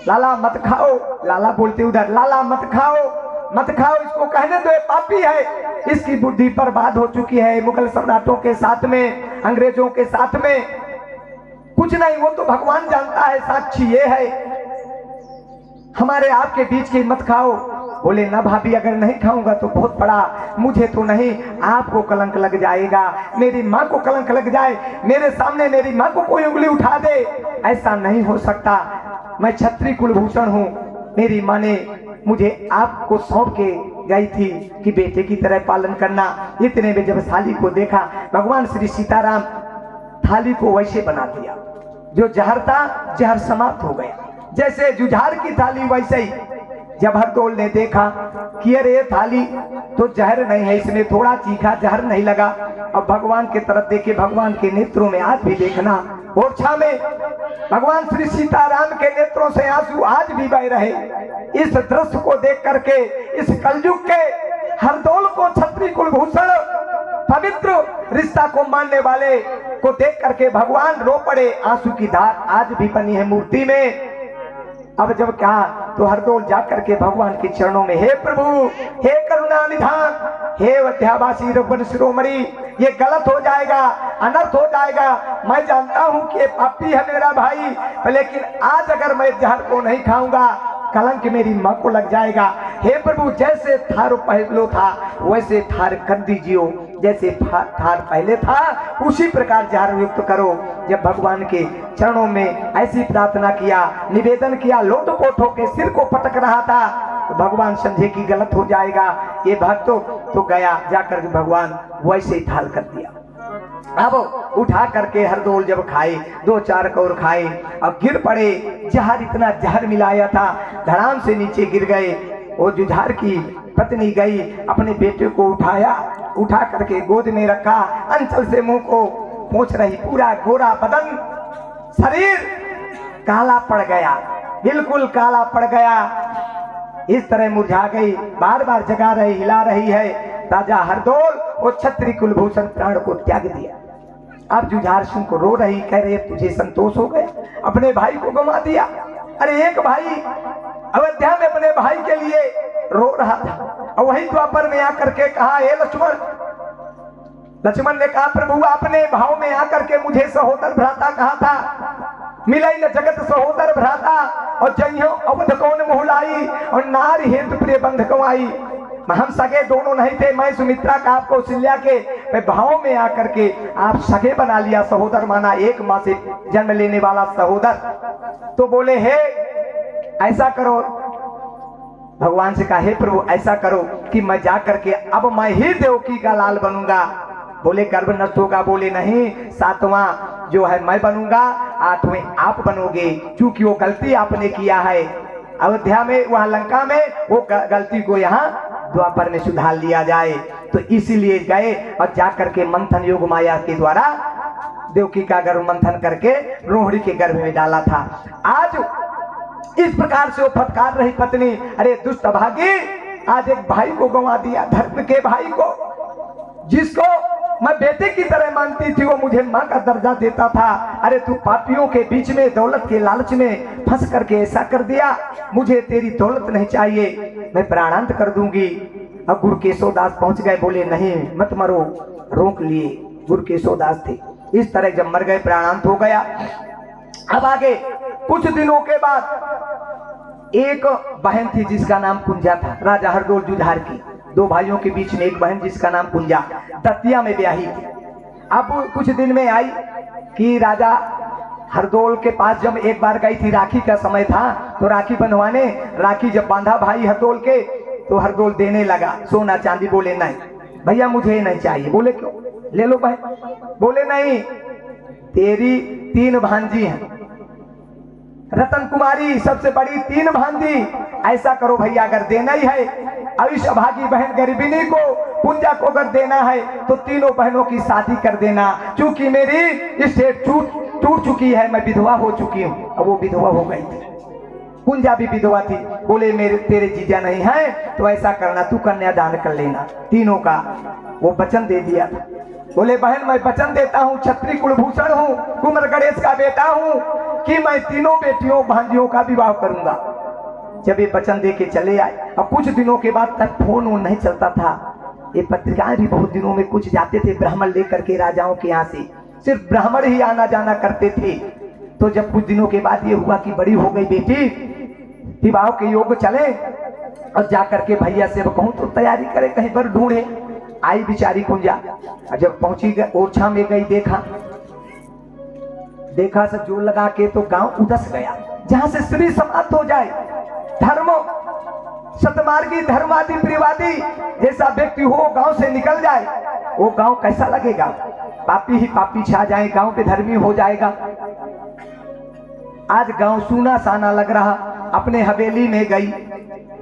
Speaker 1: लाला मत खाओ। लाला बोलते उधर, लाला मत खाओ, मत खाओ, इसको कहने दो, पापी है, इसकी बुद्धि बर्बाद हो चुकी है मुगल सम्राटों के साथ में, अंग्रेजों के साथ में। कुछ नहीं, वो तो भगवान जानता है, साक्षी ये है, हमारे आपके बीच की मत खाओ। बोले ना भाभी, अगर नहीं खाऊंगा तो बहुत बड़ा, मुझे तो नहीं, आपको कलंक लग जाएगा, मेरी माँ को कलंक लग जाए, मेरे सामने मेरी माँ को कोई उंगली उठा दे, ऐसा नहीं हो सकता। मैं क्षत्रिय कुलभूषण हूँ, मेरी माँ ने मुझे आपको सौंप के गई थी कि बेटे की तरह पालन करना। इतने में जब थाली को देखा, भगवान श्री सीताराम थाली को वैसे बना दिया, जो जहर था जहर समाप्त हो गया। जैसे जुझार की थाली वैसे ही जब हरदौल ने देखा कि अरे ये थाली तो जहर नहीं है, इसमें थोड़ा चीखा, जहर नहीं लगा। अब भगवान की तरफ देखे, भगवान के नेत्रों में आज भी देखना, ओरछा में भगवान श्री सीताराम के नेत्रों से आंसू आज भी बह रहे। इस दृश्य को देख करके, इस कलयुग के हरदौल को, क्षत्रिय कुलभूषण पवित्र रिश्ता को मानने वाले को देख करके भगवान रो पड़े। आंसू की धार आज भी बनी है मूर्ति में। अब जब कहा तो हरदौल जाकर के भगवान के चरणों में, हे प्रभु, हे करुणा निधान, हे अयोध्यावासी रघुवर शिरोमणि, ये गलत हो जाएगा, अनर्थ हो जाएगा। मैं जानता हूं कि ये पापी है मेरा भाई, लेकिन आज अगर मैं जहर को नहीं खाऊंगा कलंक मेरी माँ को लग जाएगा। हे प्रभु, जैसे थार पहलो था वैसे थार कर दीजियो, जैसे थार पहले था उसी प्रकार जार युक्त करो। जब भगवान के चरणों में ऐसी प्रार्थना किया, निवेदन किया, लोट पोट होके सिर को पटक रहा था, तो भगवान समझे कि गलत हो जाएगा ये भक्त, तो गया जाकर के भगवान वैसे ही थाल कर दिया। अब उठा करके हरदोल जब खाए, 2-4 कौर खाए, अब गिर पड़े। जहर, इतना जहर मिलाया था, धड़ाम से नीचे गिर गए। वो जुझार की पत्नी गई, अपने बेटे को उठाया, उठा करके गोद में रखा, अंचल से मुंह को पोंछ रही, पूरा गोरा बदन, शरीर काला पड़ गया, बिल्कुल काला पड़ गया। इस तरह मुरझा गई, बार बार जगा रही, हिला रही है। राजा हरदोल वो क्षत्रिय कुलभूषण प्राण को त्याग दिया। अब जुझार सिंह को रो रही, कह रहे तुझे संतोष हो गया, अपने भाई को गंवा दिया। अरे एक भाई अयोध्या में अपने भाई के लिए रो रहा था, और वही द्वापर में आकर के कहा, हे लक्ष्मण। लक्ष्मण ने कहा, प्रभु आपने भाव में आकर के मुझे सहोदर भ्राता कहा था, मिलई न जगत सहोदर भ्राता, और जइयो अवध कौन मोहलाई, और नारी हेतु प्रिय बंध कमाई। हम सगे दोनों नहीं थे, मैं सुमित्रा का आपको कौशल्या के भाव में आकर के आप सगे बना लिया, सहोदर माना, एक माँ से जन्म लेने वाला सहोदर। तो बोले, हे ऐसा करो, भगवान से कहा, हे प्रभु ऐसा करो कि मैं जा करके अब मैं ही देवकी का लाल बनूंगा। बोले गर्भ नष्ट होगा, बोले नहीं, 7वां जो है मैं बनूंगा, 8वें आप बनोगे, क्योंकि वो गलती आपने किया है अयोध्या में, वहां लंका में, वो गलती को यहाँ द्वापर में सुधार लिया जाए। तो इसीलिए गए और जाकर के मंथन योग माया के द्वारा देवकी का गर्भ मंथन करके रोहिणी के गर्भ में डाला था। आज इस प्रकार से वो फटकार रही पत्नी, अरे दुष्ट अभागी, आज एक भाई को गंवा दिया, धर्म के भाई को, जिसको मैं बेटे की तरह मानती थी, वो मुझे माँ का दर्जा देता था। अरे तू पापियों के बीच में दौलत के लालच में फंस करके ऐसा कर दिया, मुझे तेरी दौलत नहीं चाहिए, मैं प्राणांत कर दूंगी। अब गुरु केशवदास पहुंच गए, बोले नहीं मत मरो, रोक लिए, गुरु केशवदास थे। इस तरह जब मर गए, प्राणांत हो गया। अब आगे कुछ दिनों के बाद एक बहन थी जिसका नाम कुंजा था, राजा हरदोल जुझार की 2 भाइयों के बीच में एक बहन जिसका नाम कुंजा, दतिया में ब्याही थी। अब कुछ दिन में आई कि राजा हरदोल के पास जब एक बार गई थी, राखी का समय था, तो राखी बंधवाने, राखी जब बांधा भाई हरदोल के, तो हरदोल देने लगा सोना चांदी। बोले नहीं भैया मुझे नहीं चाहिए। बोले क्यों, ले लो भाई। बोले नहीं, तेरी 3 भांजी हैं, रतन कुमारी सबसे बड़ी 3 भांजी, ऐसा करो भैया, अगर देना ही है आयुष अभागी बहन गरीबिनी को, कुंजा को अगर देना है तो तीनों बहनों की शादी कर देना, क्योंकि मेरी स्टेट टूट चुकी है, मैं विधवा हो चुकी हूँ। अब वो विधवा हो गई थी, कुंजा भी विधवा थी। बोले मेरे तेरे जीजा नहीं है तो ऐसा करना, तू कन्यादान कर लेना। तीनों का वो वचन दे दिया था। बोले बहन मैं वचन देता हूँ, क्षत्रिय कुलभूषण हूँ, कुमार गणेश का बेटा हूँ, कि मैं तीनों बेटियों भांजियों का विवाह करूंगा। जब ये वचन दे के चले आए, अब कुछ दिनों के बाद तक फोन नहीं चलता था, ये पत्रिकाएं भी बहुत दिनों में कुछ जाते थे ब्राह्मण लेकर के राजाओं के यहाँ से, सिर्फ ब्राह्मण ही आना जाना करते थे। तो जब कुछ दिनों के बाद ये हुआ कि बड़ी हो गई बेटी, विवाह के योग चले, और जाकर के भैया से कहूँ तो तैयारी करे, कहीं पर ढूंढे। आई बिचारी कुंजा, जब पहुंची ओरछा में गई, देखा से जोर लगा के तो गांव उदस गया, जहां से स्त्री समाप्त हो जाए। धर्म सतमार्गी, धर्मवादी, प्रियवादी जैसा व्यक्ति हो गांव से निकल जाए, वो गांव कैसा लगेगा? पापी ही पापी छा जाए, गांव पे धर्मी हो जाएगा। आज गांव सूना साना लग रहा। अपने हवेली में गई,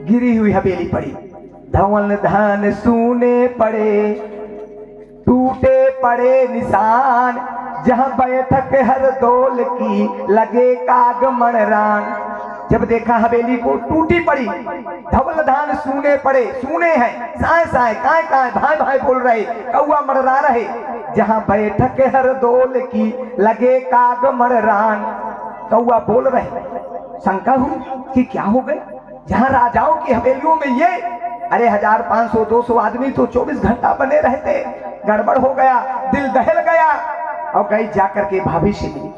Speaker 1: गिरी हुई हवेली पड़ी, धवल धान सूने पड़े, टूटे पड़े निशान, जहां बैठक हरदोल की लगे कागमण रान। जब देखा हवेली को टूटी पड़ी, धवल धान सूने पड़े, सूने हैं, साए साए, काय काय, भाई भाई बोल रहे, कौआ मररा रहे, जहां बैठक हरदोल की लगे कागमण रान। कौआ बोल रहे, शंका हुई कि क्या हो गए, जहां राजाओं की हवेलियों में ये, अरे 1000, 500, 200 आदमी तो 24 घंटा बने रहते। गड़बड़ हो गया, दिल दहल गया, और गई जाकर के भाभी से मिली।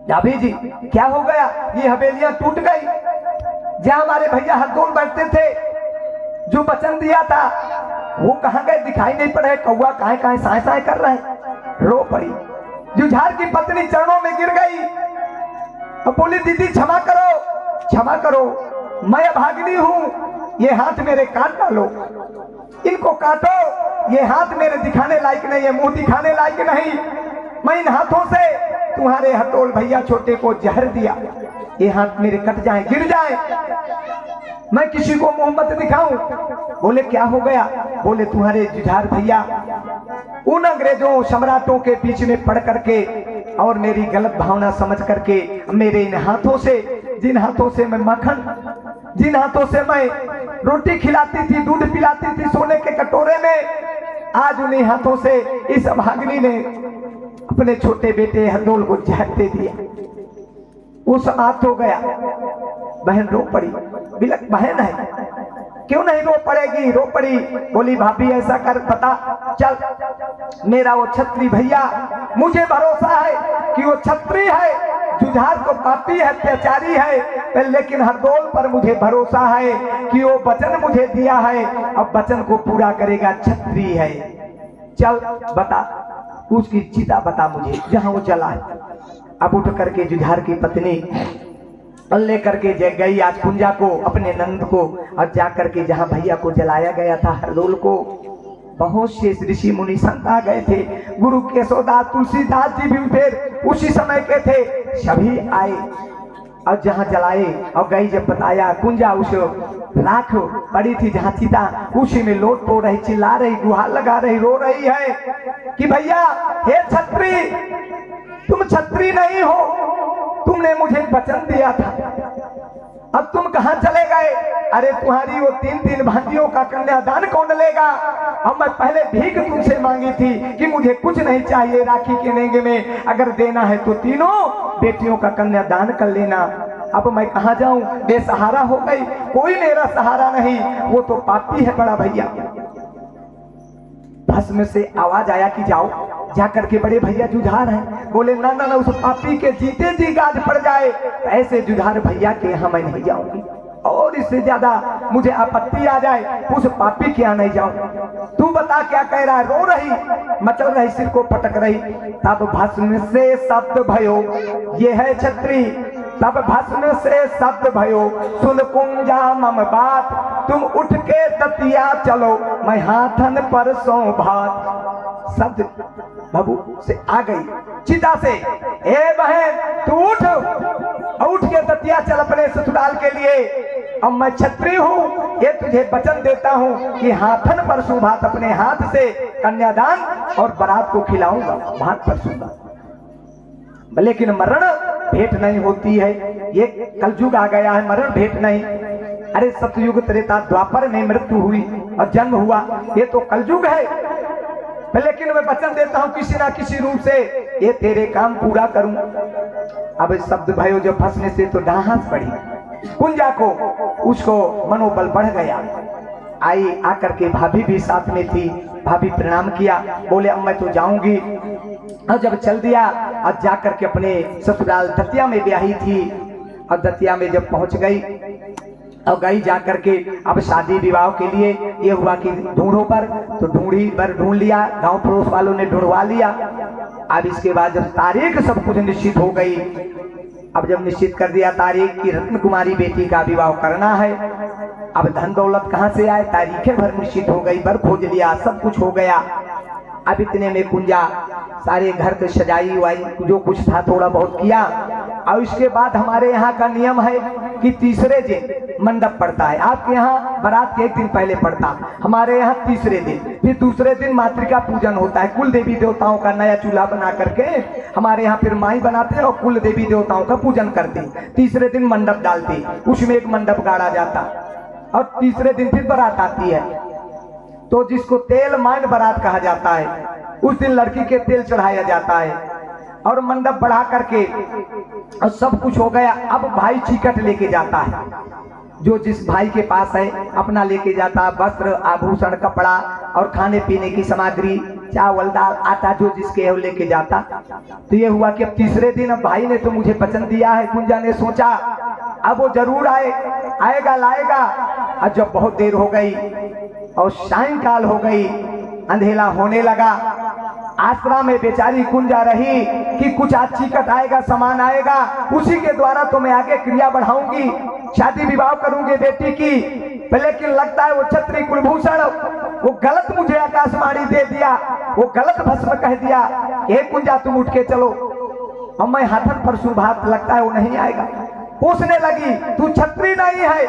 Speaker 1: भाभी जी क्या हो गया, ये हवेलियां टूट गई। जहाँ हमारे भैया हरदोल बैठते थे, जो वचन दिया था वो कहाँ गए, दिखाई नहीं पड़े। कौआ कहाँ कहाँ साए साए कर रहे हैं। रो पड़ी। जुझार की पत्नी चरणों में गिर गई और बोली, दीदी क्षमा करो, क्षमा करो, मैं अभागिनी हूँ, ये हाथ मेरे काट डालो, इनको काटो, ये हाथ मेरे दिखाने लायक नहीं है, मुंह दिखाने लायक नहीं। मैं इन हाथों से तुम्हारे हरदोल भैया छोटे को जहर दिया, ये हाथ मेरे कट जाए, गिर जाए, मैं किसी को मुंह मत दिखाऊं। बोले क्या हो गया? बोले तुम्हारे जुझार भैया उन अंग्रेजों सम्राटों के बीच में पड़ करके और मेरी गलत भावना समझ करके मेरे इन हाथों से, जिन हाथों से मैं मक्खन, जिन हाथों से मैं रोटी खिलाती थी, दूध पिलाती थी सोने के कटोरे में, आज उन्हीं हाथों से इस अभागिनी ने अपने छोटे बेटे हरदोल को जहर दे दिया। वो समाप्त हो गया। बहन रो पड़ी। बिलक बहन है, क्यों नहीं रो पड़ेगी? रो पड़ी। बोली भाभी ऐसा कर, पता चल, मेरा वो छत्री भैया, मुझे भरोसा है कि वो छत्री है, जुझार को पापी है, अत्याचारी है, लेकिन हरदोल पर मुझे भरोसा है कि वो वचन मुझे दिया है, अब वचन को पूरा करेगा, छत्री है। चल बता, उसकी चिता बता मुझे जहां वो चला है। अब उठ करके जुझार की पत्नी लेकर के गई आज कुंजा को, अपने नंद को, और जाकर के जहां भैया को जलाया गया था हरदोल को, बहुत से ऋषि मुनि संत आ गए थे। गुरु केशवदास तुलसीदास जी भी फिर उसी समय के थे, सभी आए और जहां जलाए और गई जब बताया, कुंजा उस राख पड़ी थी जहां चिता, उसी में लोट पो रही, चिल्ला रही, गुहार लगा रही, रो रही है कि भैया हे छत्री, तुम छत्री नहीं हो, तुमने मुझे वचन दिया था, अब तुम कहां चले गए? अरे तुम्हारी वो 3 भांजियों का कन्यादान कौन लेगा? अब मैं पहले भीख तुमसे मांगी थी कि मुझे कुछ नहीं चाहिए, राखी के नेंगे में अगर देना है तो 3 बेटियों का कन्यादान कर लेना। अब मैं कहां जाऊं? बेसहारा हो गई, कोई मेरा सहारा नहीं, वो तो पापी है बड़ा भैया। भस्म से आवाज आया कि जाओ, जाकर के बड़े भैया जुझार हैं। बोले ना ना ना, उस पापी के जीते जी गाज पड़ जाए, ऐसे जुझार भैया के यहाँ मैं नहीं जाऊंगी, और इससे ज्यादा मुझे आपत्ति आ जाए उस पापी के यहाँ नहीं जाऊं। तू बता क्या कह रहा है? रो रही, मचल रही, सिर को पटक रही। तब भस्म से शब्द भयो, ये है छत्री, तब भस्म से शब्द भयो, सुन कुंजा मम बात, तुम उठ के ततिया चलो, मैं हाथन पर सो भात। शब्द बाबू से आ गई चिता से, ए बहन तू उठ, उठ के ततिया चल अपने ससुराल के लिए। अब मैं छत्री हूँ, ये तुझे वचन देता हूँ कि हाथन पर सुभात, अपने हाथ से कन्यादान और बारात को खिलाऊंगा, भात पर सुभात, लेकिन मरण भेंट नहीं होती है। ये कलयुग आ गया है, मरण भेंट नहीं। अरे सतयुग त्रेता द्वापर में मृत्यु हुई और जन्म हुआ, ये तो कलयुग है। लेकिन मैं वचन देता हूं किसी ना किसी रूप से ये तेरे काम पूरा करूं। अब शब्द भयो जो फंसने से तो ढांस पड़ी कुंजा को, उसको मनोबल बढ़ गया। आई आकर के भाभी भी साथ में थी, भाभी प्रणाम किया, बोले अब मैं तो जाऊंगी। और जब चल दिया, और जाकर के अपने ससुराल दतिया में ब्याही थी, और दतिया में जब पहुंच गई और गई जाकर के अब शादी विवाह के लिए, ये हुआ कि ढूंढो पर, तो ढूंढी पर ढूंढ लिया, गांव पड़ोस वालों ने ढूंढवा लिया। अब इसके बाद जब तारीख सब कुछ निश्चित हो गई, अब जब निश्चित कर दिया तारीख की रत्न कुमारी बेटी का विवाह करना है, अब धन दौलत कहाँ से आए? तारीखें भर निश्चित हो गई, भर खोज लिया, सब कुछ हो गया। अब इतने में कुंजा सारे घर को सजाई वाई, जो कुछ था थोड़ा बहुत किया। और इसके बाद हमारे यहाँ का नियम है कि तीसरे दिन मंडप पड़ता है। आपके यहाँ बारात के 1 दिन पहले पड़ता, हमारे यहाँ तीसरे दिन। फिर दूसरे दिन मातृका पूजन होता है, कुल देवी देवताओं का नया चूल्हा बना करके हमारे यहाँ फिर माई बनाते हैं और कुल देवी देवताओं का पूजन करते। तीसरे दिन मंडप डालते, उसमें एक मंडप गाड़ा जाता, और तीसरे दिन फिर बारात आती है। तो जिसको तेल मान बारात कहा जाता है, उस दिन लड़की के तेल चढ़ाया जाता है और मंडप बढ़ा करके और सब कुछ हो गया। अब भाई चिकट लेके जाता है, जो जिस भाई के पास है अपना लेके जाता, वस्त्र आभूषण कपड़ा और खाने पीने की सामग्री, चावल दाल आटा जो जिसके है वो लेके जाता। तो ये हुआ कि अब तीसरे दिन अब भाई ने तो मुझे वचन दिया है, कुंजा ने सोचा अब वो जरूर आए, आएगा लाएगा। और जब बहुत देर हो गई और सायंकाल हो गई, अंधेला होने लगा, आश्रम में बेचारी कुंजा रही कि कुछ आज चिकट आएगा, सामान आएगा, उसी के द्वारा तो मैं आगे क्रिया बढ़ाऊंगी, शादी विवाह करूंगी बेटी की। लेकिन लगता है वो क्षत्रिय कुलभूषण वो गलत मुझे आकाशवाणी दे दिया, वो गलत भस्म कह दिया, हे कुंजा तुम उठ के चलो। और मैं हाथन पर सुभात लगता है वो नहीं आएगा। पूछने लगी तू क्षत्रिय नहीं है,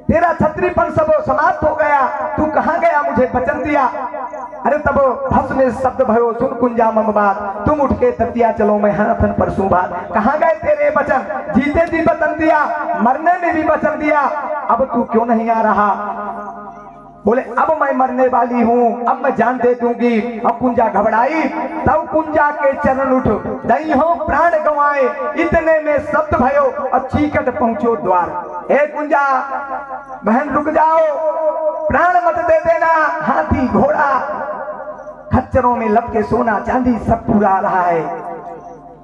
Speaker 1: तेरा क्षत्रियपन सब समाप्त हो गया, तू कहाँ गया, मुझे वचन दिया। अरे तब भस्म में शब्द भयो सुन कुंजा मम बात, तुम उठ के ततिया चलो मैं हाथन पर सुभात। कहाँ गए तेरे वचन, जीते जी वचन दिया, मरने में भी वचन दिया, अब तू क्यों नहीं आ रहा। बोले अब मैं मरने वाली हूँ, अब मैं जान दे दूंगी। अब कुंजा घबराई, तब कुंजा के चरण उठ दई हो प्राण गंवाए, इतने में शब्द भयो और चीकट पहुंचो द्वार। हे कुंजा बहन रुक जाओ, प्राण मत दे देना, हाथी घोड़ा खच्चरों में लपके सोना चांदी सब पूरा आ रहा है।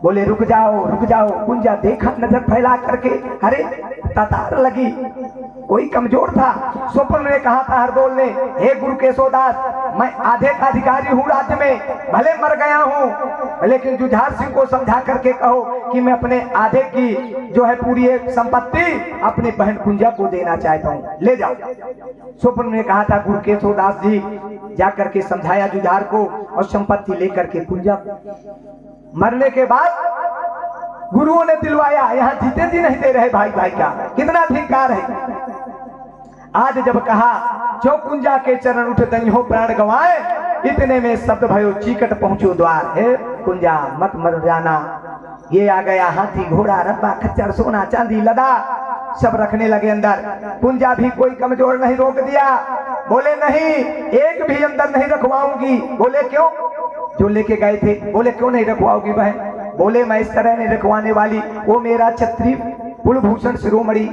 Speaker 1: बोले रुक जाओ रुक जाओ। कुंजा देखा नजर फैला करके, अरे ततार लगी, कोई कमजोर था। स्वप्न ने कहा था हरदोल ने, हे गुरु केशोदास मैं आधे का अधिकारी हूँ राज्य में, भले मर गया हूँ, लेकिन जुझार सिंह को समझा करके कहो कि मैं अपने आधे की जो है पूरी एक संपत्ति अपनी बहन कुंजा को देना चाहता हूँ, ले जाओ। स्वप्न ने कहा था गुरु केशोदास जी जा करके समझाया जुझार को और संपत्ति लेकर के कुंजा। मरने के बाद गुरुओं ने दिलवाया, यहाँ जीते जी नहीं दे रहे भाई भाई का, कितना धिक्कार है। आज जब कहा जो कुंजा के चरण उठ दई हो प्राण गंवाए, इतने में शब्द भयो चीकट पहुंचो द्वार। हे कुंजा मत मर जाना, ये आ गया हाथी घोड़ा रब्बा खच्चर सोना चांदी लदा सब रखने लगे अंदर। कुंजा भी कोई कमजोर नहीं, रोक दिया। बोले नहीं एक भी अंदर नहीं रखवाऊंगी। बोले क्यों, जो लेके गए थे। बोले क्यों नहीं रखवाओगी बहन। बोले मैं इस तरह नहीं रखवाने वाली, वो मेरा क्षत्रिय कुलभूषण शिरोमणि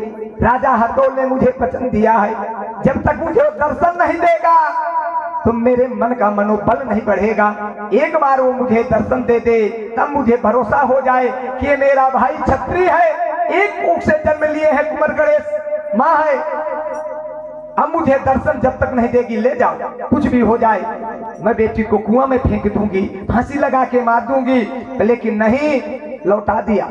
Speaker 1: राजा हरदोल ने मुझे वचन दिया है, जब तक मुझे दर्शन नहीं देगा तो मेरे मन का मनोबल नहीं बढ़ेगा। एक बार वो मुझे दर्शन दे दे, तब मुझे भरोसा हो जाए कि ये मेरा भाई क्षत्रिय है, एक कोख से जन्म लिए है, कुंवर गणेश माँ है। अब मुझे दर्शन जब तक नहीं देगी, ले जाओ, कुछ भी हो जाए, मैं बेटी को कुआं में फेंक दूंगी, फांसी लगा के मार दूंगी। लेकिन नहीं, लौटा दिया।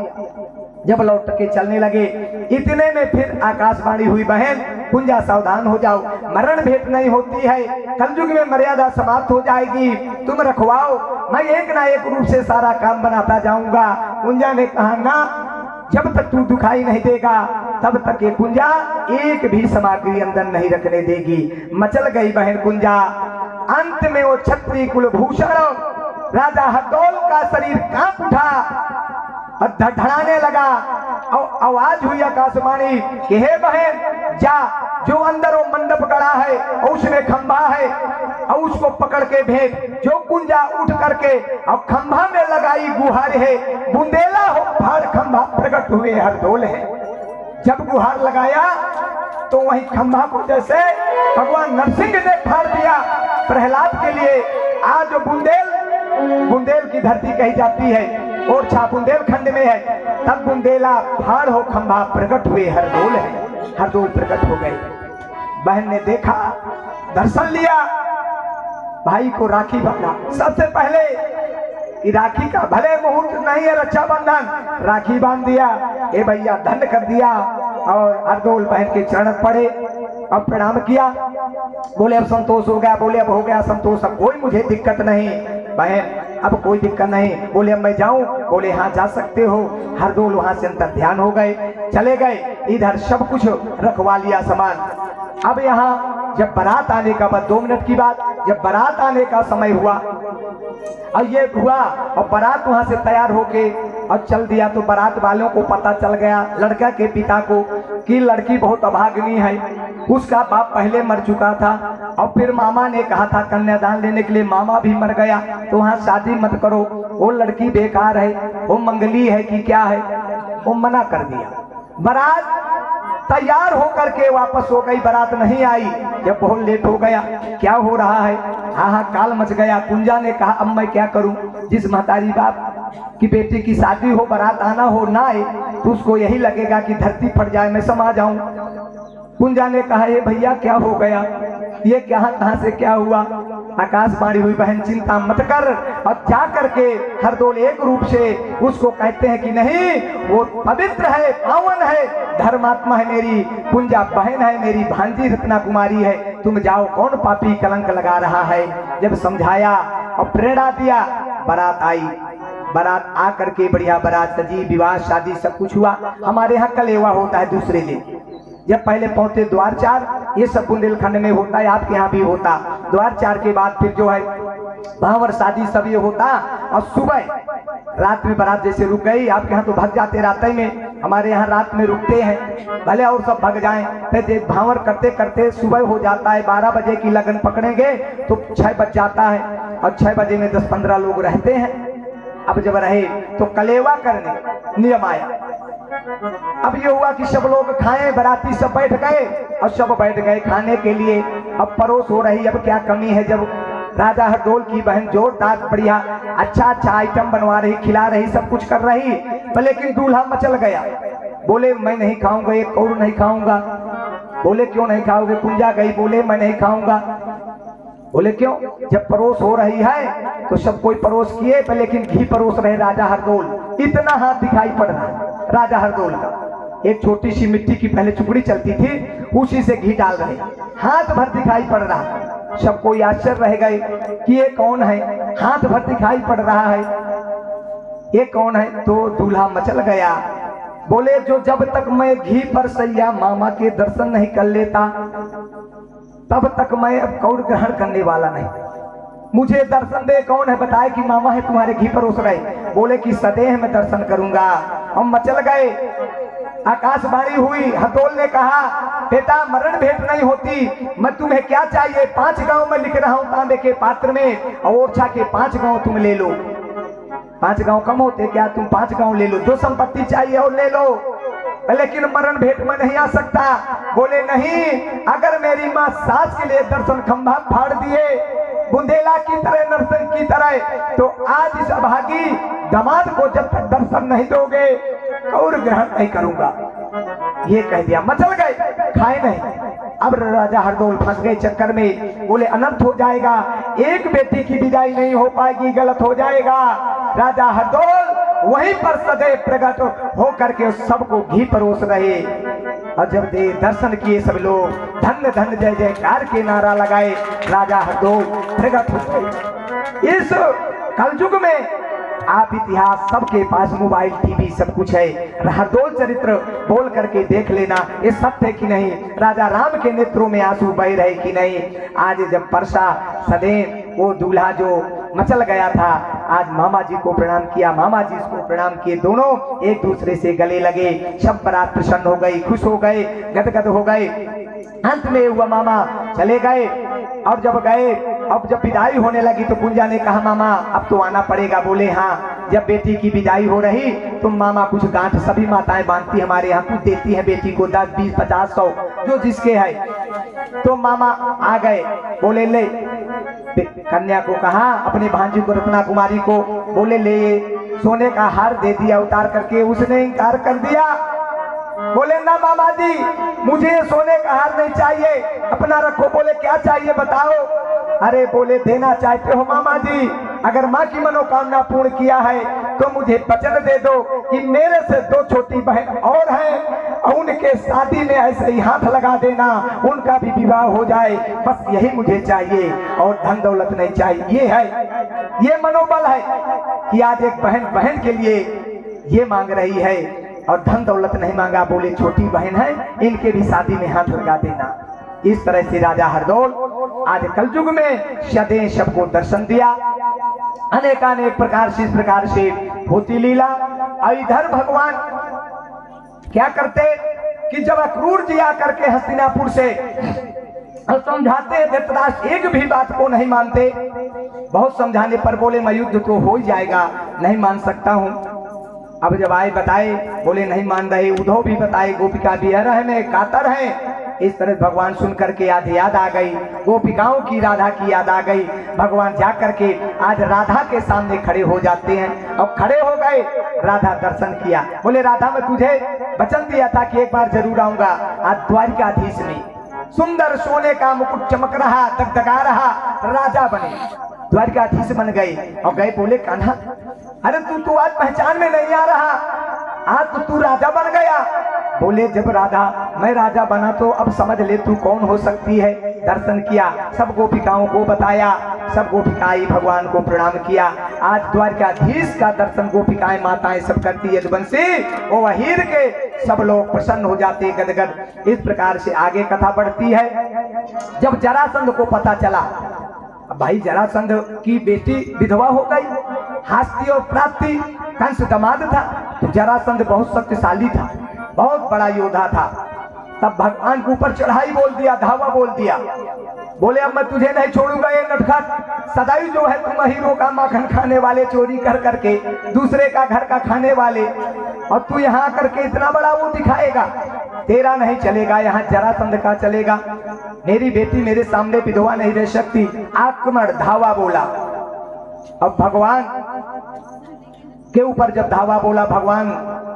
Speaker 1: जब लौट के चलने लगे, इतने में फिर आकाशवाणी हुई, बहन कुंजा सावधान हो जाओ, मरण भेंट नहीं होती है, कलयुग में मर्यादा समाप्त हो जाएगी, तुम रखवाओ, मैं एक ना एक रूप से सारा काम बनाता जाऊंगा। कुंजा ने कहा ना, जब तक तू दुखाई नहीं देगा तब तक ये कुंजा एक भी सामग्री अंदर नहीं रखने देगी। मचल गई बहन कुंजा। अंत में वो क्षत्रिय कुलभूषण राजा हरदोल का शरीर कांप उठा और धड़धड़ाने लगा और आवाज हुई आकाशवाणी कि हे बहन जा, जो अंदर वो मंडप गड़ा है और उसमें खंभा है और उसको पकड़ के भेज। जो कुंजा उठ करके और खंभा में लगाई गुहार है, बुंदेला हो फाड़ खंभा प्रकट हुए हरदोल है। जब गुहार लगाया तो वही खंभा को जैसे भगवान नरसिंह ने फाड़ दिया। प्रहलाद के लिए आज बुंदेल की धरती कही जाती है और छा बुंदेलखंड में है, तब बुंदेला फाड़ हो खंभा प्रकट हुए हरदोल है। हरदोल प्रकट हो गए। बहन ने देखा, दर्शन लिया, भाई को राखी बांधा। सबसे पहले राखी का भले मुहूर्त नहीं है, रक्षाबंधन, राखी बांध दिया, ए भैया दंड कर दिया और हरदोल बहन के चरण पड़े और प्रणाम किया। बोले अब संतोष हो गया। बोले अब हो गया संतोष, अब कोई मुझे दिक्कत नहीं बहन, अब कोई दिक्कत नहीं। बोले अब मैं जाऊं। बोले हाँ जा सकते हो। हरदोल वहां से अंतर ध्यान हो गए, चले गए। इधर सब कुछ रखवा लिया सामान। अब यहाँ जब बारात आने का बाद 2 मिनट की बात, जब बारात आने का समय हुआ और ये हुआ और बारात वहां से तैयार होके और चल दिया, तो बारात वालों को पता चल गया, लड़का के पिता को, कि लड़की बहुत अभागिनी है, उसका बाप पहले मर चुका था और फिर मामा ने कहा था कन्यादान लेने के लिए, मामा भी मर गया, तो वहाँ शादी मत करो, वो लड़की बेकार है, वो मंगली है कि क्या है, वो मना कर दिया। बारात तैयार होकर के वापस हो गई, बारात नहीं आई। जब बहुत लेट हो गया, क्या हो रहा है, हाँ काल मच गया। कुंजा ने कहा अब मैं क्या करूं, जिस महतारी बाप कि बेटे की शादी हो, बारात आना हो, ना आए तो उसको यही लगेगा कि धरती फट जाए, मैं समा जाऊं। कुंजा ने कहा, ये भैया क्या हो गया, ये कहां से क्या हुआ। आकाशवाणी हुई, बहन चिंता मत कर। और जा करके हरदोल एक रूप से उसको कहते हैं कि नहीं, वो पवित्र है, पावन है, धर्मात्मा है, मेरी कुंजा बहन है, मेरी भांजी रत्ना कुमारी है, तुम जाओ, कौन पापी कलंक लगा रहा है। जब समझाया और प्रेरणा दिया, बारात आई। बारात आ करके बढ़िया बारात सजी, विवाह शादी सब कुछ हुआ। हमारे यहाँ कलेवा होता है दूसरे दिन, जब पहले पहुंचे द्वार चार, ये सब बुंदेलखंड में होता है, आपके यहाँ भी होता। द्वार चार के बाद फिर जो है भावर शादी सब ये होता। और सुबह रात में बारात जैसे रुक गई, आपके यहाँ तो भग जाते रात में, हमारे यहाँ रात में रुकते हैं, भले और सब भग जाएं। फिर भावर करते करते सुबह हो जाता है, 12 बजे की लगन पकड़ेंगे तो 6 बज जाता है, और 6 बजे में 10-15 लोग रहते हैं। अब जब रहे तो कलेवा करने नियम आया। अब ये हुआ कि सब लोग खाएं, बाराती सब बैठ गए, और सब बैठ गए खाने के लिए। अब परोस हो रही, अब क्या कमी है, जब राजा हरदोल की बहन जोरदार बढ़िया अच्छा अच्छा आइटम बनवा रही, खिला रही, सब कुछ कर रही, लेकिन दूल्हा मचल गया। बोले मैं नहीं खाऊंगा, एक और नहीं खाऊंगा। बोले क्यों नहीं खाओगे। कुंजा गई, बोले मैं नहीं खाऊंगा। बोले क्यों। जब परोस हो रही है तो सब कोई परोस किए, लेकिन घी परोस रहे राजा हरदोल। इतना हाथ दिखाई पड़ रहा राजा हरदोल का, एक छोटी सी मिट्टी की पहले चुकड़ी चलती थी, उसी से घी डाल रहे, हाथ भर दिखाई पड़ रहा। सब कोई आश्चर्य रह गए कि ये कौन है, हाथ भर दिखाई पड़ रहा है, ये कौन है। तो दूल्हा मचल गया। बोले जो जब तक मैं घी पर सैया मामा के दर्शन नहीं कर लेता, तब तक मैं अब कौड़ ग्रहण करने वाला नहीं। मुझे दर्शन दे, कौन है बताए कि मामा है तुम्हारे घी परोस रहे। बोले कि सदैव मैं दर्शन करूंगा। हम मचल गए। आकाशवाणी हुई, हरदोल ने कहा बेटा मरण भेंट नहीं होती, मैं तुम्हें क्या चाहिए, 5 गांव में लिख रहा हूं तांबे के पात्र में, और ओरछा के 5 गांव तुम ले लो। 5 गांव कम होते क्या, तुम 5 गांव ले लो, जो संपत्ति चाहिए और ले लो, लेकिन मरण भेंट में नहीं आ सकता। बोले नहीं, अगर मेरी माँ सास के लिए दर्शन खंभा फाड़ दिए बुंदेला की तरह, नरसिंह की तरह, तो आज इस अभागी दामाद को जब तक दर्शन नहीं दोगे और ग्रहण नहीं करूंगा। ये कह दिया, मचल गए, खाए नहीं। अब राजा हरदोल फंस गए चक्कर में। बोले अनर्थ हो जाएगा, एक बेटी की विदाई नहीं हो पाएगी, गलत हो जाएगा। राजा हरदोल वहीं पर सदैव प्रकट हो करके सबको घी परोस रहे। और जब दे दर्शन किए सब लोग, धन्य धन्य जय जयकार के नारा लगाए, राजा हरदोल प्रकट हो गए। इस कलयुग में आप इतिहास सबके पास मोबाइल टीवी सब कुछ है, हरदोल चरित्र बोल करके देख लेना, ये सत्य है कि नहीं, राजा राम के नेत्रों में आंसू बह रहे कि नहीं। आज जब परसा सदैव वो दूल्हा जो मचल गया था, आज मामा जी को प्रणाम किया, मामा जी इसको प्रणाम किए, दोनों एक दूसरे से गले लगे, सब बारात प्रसन्न हो गई, खुश हो गए, गदगद हो गए। अंत में हुआ मामा चले गए। और जब गए, अब जब विदाई होने लगी तो कुंजा ने कहा मामा अब तो आना पड़ेगा। बोले हाँ, जब बेटी की विदाई हो रही तो मामा कुछ गांठ, सभी माताएं बांधती हमारे यहाँ, कुछ देती है बेटी को 10, 20, 50, 100 जो जिसके है। तो मामा आ गए, बोले ले, कन्या को कहा अपने भांजी को रत्ना कुमारी को, बोले ले सोने का हार दे दिया उतार करके। उसने इनकार कर दिया। बोले ना मामा जी, मुझे सोने का हार नहीं चाहिए, अपना रखो। बोले क्या चाहिए बताओ। अरे बोले देना चाहते हो मामा जी, अगर माँ की मनोकामना पूर्ण किया है तो मुझे वचन दे दो कि मेरे से 2 छोटी बहन और हैं, उनके शादी में ऐसे ही हाथ लगा देना, उनका भी विवाह हो जाए, बस यही मुझे चाहिए और धन दौलत नहीं चाहिए। ये है, ये मनोबल है कि आज एक बहन बहन के लिए ये मांग रही है और धन दौलत नहीं मांगा। बोले छोटी बहन है, इनके भी शादी में हाथ लगा देना। इस तरह से राजा हरदोल आज कलयुग में सदैव सबको दर्शन दिया। अनेकानेक प्रकार से, इस प्रकार से होती लीला। इधर भगवान क्या करते कि जब अक्रूर जी आकर के हस्तिनापुर से समझाते, धृतराष्ट्र एक भी बात को नहीं मानते। बहुत समझाने पर बोले मैं युद्ध तो हो ही जाएगा, नहीं मान सकता हूँ। अब जब आए बताए, बोले नहीं मान रहे। उद्धव भी बताए, गोपिका भी है में कातर है, इस तरह भगवान सुन करके आज याद आ गई, गोपिकाओं की, राधा की याद आ गई। भगवान जा करके आज राधा के सामने खड़े हो जाते हैं। और खड़े हो गए, राधा दर्शन किया, बोले राधा मैं तुझे वचन दिया था कि एक बार जरूर आऊंगा। आज द्वारिकाधीश में सुंदर सोने का मुकुट चमक रहा, दगदगा रहा, राजा बने, द्वारिकाधीश बन गए। और गए बोले कान्हा अरे तू आज पहचान में नहीं आ रहा, आज तो तू राजा बन गया। बोले जब राधा मैं राजा बना तो अब समझ ले तू कौन हो सकती है। दर्शन किया, सब गोपिकाओं को बताया, सब गोपिकाएं भगवान को प्रणाम किया। आज द्वारिकाधीश का दर्शन गोपिकाएं माताएं सब करती यदुवंशी वो वहीर के सब लोग प्रसन्न हो जाते गदगद। इस प्रकार से आगे कथा बढ़ती है। जब जरासंध को पता चला, भाई जरासंध की बेटी विधवा हो गई, हास्ती और प्राप्ति कंस दामाद था, तो जरासंध बहुत शक्तिशाली था, बहुत बड़ा योद्धा था। तब भगवान के ऊपर चढ़ाई बोल दिया, धावा बोल दिया, बोले अब मैं तुझे नहीं छोड़ूंगा ये नटखट, सदैव जो है तुम हीरो का माखन खाने वाले, चोरी कर करके दूसरे का घर का खाने वाले, और तू यहाँ करके इतना बड़ा वो दिखाएगा, तेरा नहीं चलेगा, यहाँ जरासंध का चलेगा। मेरी बेटी मेरे सामने विधवा नहीं रह सकती, आक्रमण धावा बोला। अब भगवान के ऊपर जब धावा बोला, भगवान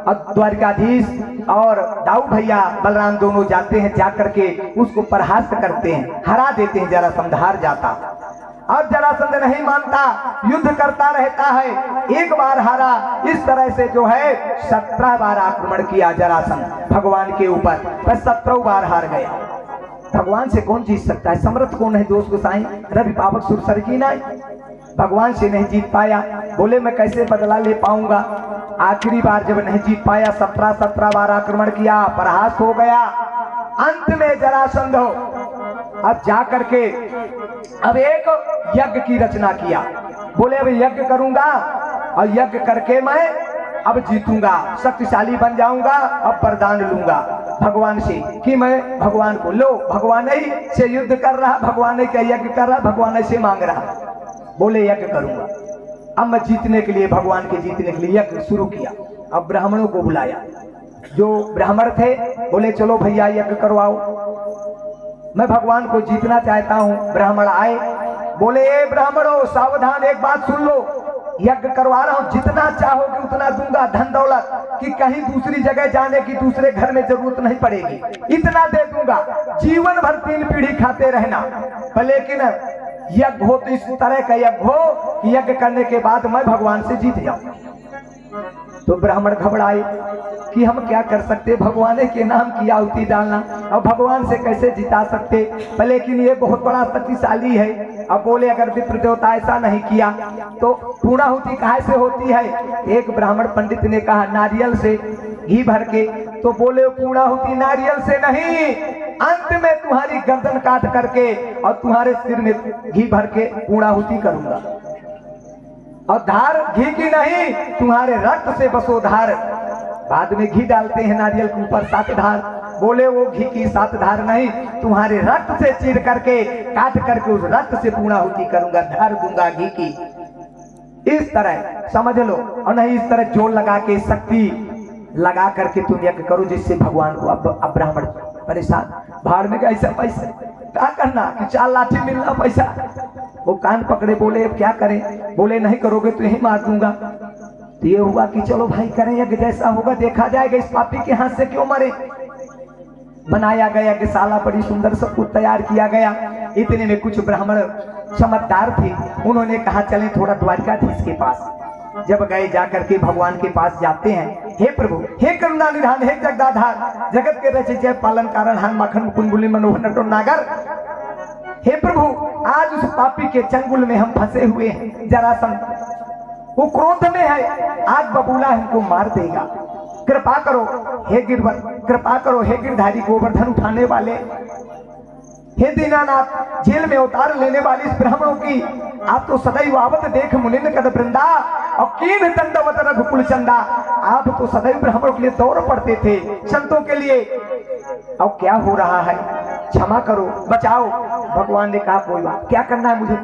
Speaker 1: द्वारिकाधीश और दाऊ भैया बलराम दोनों जाते हैं, जाकर के उसको परास्त करते हैं, हरा देते हैं, जरासंध हार जाता। और जरासंध नहीं मानता, युद्ध करता रहता है, एक बार हारा। इस तरह से जो है 17 बार आक्रमण किया जरासंध भगवान के ऊपर, पर 17 बार हार गया। भगवान से कौन जीत सकता है, समर्थ कौन है, दोस्त गोसाई रवि पावक सुरसर की नाई, भगवान से नहीं जीत पाया। बोले मैं कैसे बदला ले पाऊंगा। आखिरी बार जब नहीं जीत पाया, 17 बार आक्रमण किया, परास्त हो गया। अंत में जरासंध अब जा करके अब एक यज्ञ की रचना किया, बोले अब यज्ञ करूंगा और यज्ञ करके मैं अब जीतूंगा, शक्तिशाली बन जाऊंगा, अब वरदान लूंगा भगवान से कि मैं भगवान को, लो भगवान ही से युद्ध कर रहा, भगवान का यज्ञ कर रहा, भगवान से मांग रहा, बोले यज्ञ करूंगा। अब मैं जीतने के लिए, भगवान के जीतने के लिए यज्ञ शुरू किया। अब ब्राह्मणों को बुलाया, जो ब्राह्मण थे बोले चलो भैया यज्ञ करवाओ, मैं भगवान को जीतना चाहता हूँ। ब्राह्मण आए, बोले ए ब्राह्मणों सावधान, एक बात सुन लो, यज्ञ करवा रहा हूँ, जितना चाहोगे उतना दूंगा, धन दौलत कि कहीं दूसरी जगह जाने की, दूसरे घर में जरूरत नहीं पड़ेगी, इतना दे दूंगा, जीवन भर 3 पीढ़ी खाते रहना। लेकिन यज्ञ हो तो इस तरह का यज्ञ हो कि यज्ञ करने के बाद मैं भगवान से जीत जाऊं। तो ब्राह्मण घबराए कि हम क्या कर सकते, भगवान के नाम की आहुति डालना, अब भगवान से कैसे जिता सकते, लेकिन ये बहुत बड़ा शक्तिशाली है। अब बोले अगर विप्र देवता ऐसा नहीं किया तो पूर्णाहुति कहाँ से होती है। एक ब्राह्मण पंडित ने कहा नारियल से घी भर के, तो बोले पूर्णाहुति नारियल से नहीं, अंत में तुम्हारी गर्दन काट करके और तुम्हारे सिर में घी भर के पूर्णाहुति करूंगा, और धार घी की नहीं, तुम्हारे रक्त से बसो धार। बाद में घी डालते हैं नारियल के ऊपर 7 धार, बोले वो घी की 7 धार नहीं, तुम्हारे रक्त से चीर करके काट करके उस रक्त से पूर्णाहुति करूंगा, धार दूंगा घी की। इस तरह समझ लो, और नहीं इस तरह जोर लगा के, शक्ति लगा करके तुम यज्ञ करो जिससे भगवान को। अब ब्राह्मण परेशान, भाड़ में ऐसा पैसा क्या करना कि 4 लाठी मिलना पैसा, वो कान पकड़े, बोले अब क्या करें, बोले नहीं करोगे तो यही मार दूंगा। तो ये हुआ कि चलो भाई करें यज्ञ, जैसा होगा देखा जाएगा, इस पापी के हाथ से क्यों मरे। बनाया गया यज्ञशाला, बड़ी सुंदर सब कुछ तैयार किया गया। इतने में कुछ ब्राह्मण समझदार थे, उन्होंने कहा चलें थोड़ा द्वारिकाधीश के पास। जब गए जाकर के भगवान के पास जाते हैं, हे प्रभु, हे करुणा निधान, हे जगदाधार, जगत के रचय पालन कारण हान माखन मुकुंद बुली मनोहर नटो नागर, हे प्रभु आज उस पापी के चंगुल में हम फंसे हुए हैं। जरासंध वो क्रोध में है, आज बबूला हमको मार देगा, कृपा करो हे गिरवर, कृपा करो हे गिरधारी गोवर्धन उठाने वाले, हे दीनानाथ जेल में उतार लेने वाली इस ब्राह्मणों की आप तो सदैव आवत देख मुनिन कद वृंदा और कीन दंडवत रघुकुल चंदा। आप तो सदैव ब्राह्मणों के लिए दौड़ पड़ते थे, संतों के लिए। अब क्या हो रहा है, क्षमा करो, बचाओ। भगवान ने कहा कोई बात, क्या करना है मुझे।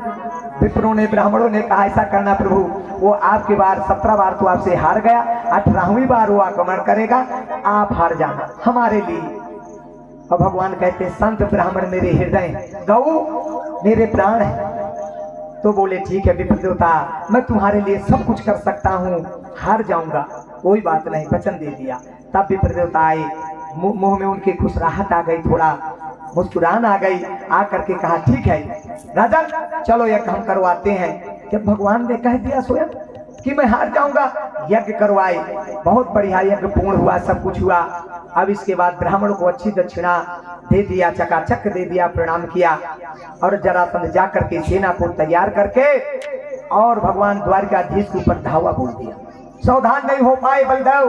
Speaker 1: विप्रों ने, ब्राह्मणों ने कहा ऐसा करना प्रभु, वो आपके बार 17 बार तो आपसे हार गया, 18वीं बार वो आक्रमण करेगा, आप हार जाना हमारे लिए। और भगवान कहते संत ब्राह्मण मेरे हृदय, गौ मेरे प्राण है। तो बोले ठीक है विप्रदेवता, मैं तुम्हारे लिए सब कुछ कर सकता हूँ, हार जाऊंगा कोई बात नहीं, वचन दे दिया। तब विप्रदेवता आए, मुंह में उनके खुशराहट आ गई, थोड़ा मुस्कुराहट आ गई, आ करके कहा ठीक है राजन चलो यज्ञ हम करवाते हैं। जब भगवान ने कह दिया स्वयं कि मैं हार जाऊंगा, यज्ञ करवाए, बहुत बढ़िया यज्ञ पूर्ण हुआ, सब कुछ हुआ। अब इसके बाद ब्राह्मण को अच्छी दक्षिणा दे दिया, चकाचक दे दिया, प्रणाम किया और जरासंध जा करके सेना को तैयार करके और भगवान द्वारकाधीश के ऊपर धावा बोल दिया। सावधान नहीं हो पाए बलदेव,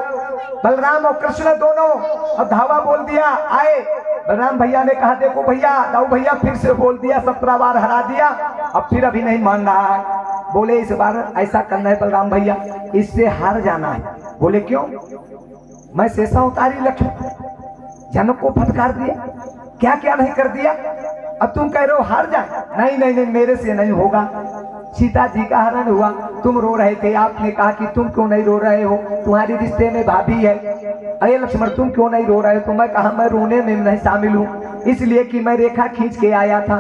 Speaker 1: बलराम और कृष्ण दोनों, और धावा बोल दिया। आए बलराम भैया ने कहा देखो भैया, दाऊ भैया फिर से बोल दिया, 17 बार हरा दिया, अब फिर अभी नहीं मान रहा है। बोले इस बार ऐसा करना है बलराम भैया, इससे हार जाना है। बोले क्यों? मैं शेषा उतारी लक्ष्मण, जन को फटकार दिया, क्या क्या नहीं कर दिया, अब तुम कह रहे हो हार जाए? नहीं नहीं नहीं, मेरे से नहीं होगा। सीता जी का हरण हुआ, तुम रो रहे थे, आपने कहा कि तुम क्यों नहीं रो रहे हो, तुम्हारी रिश्ते में भाभी है। अरे लक्ष्मण तुम क्यों नहीं रो रहे हो? तो मैं कहा मैं रोने में नहीं शामिल हूँ, इसलिए कि मैं रेखा खींच के आया था,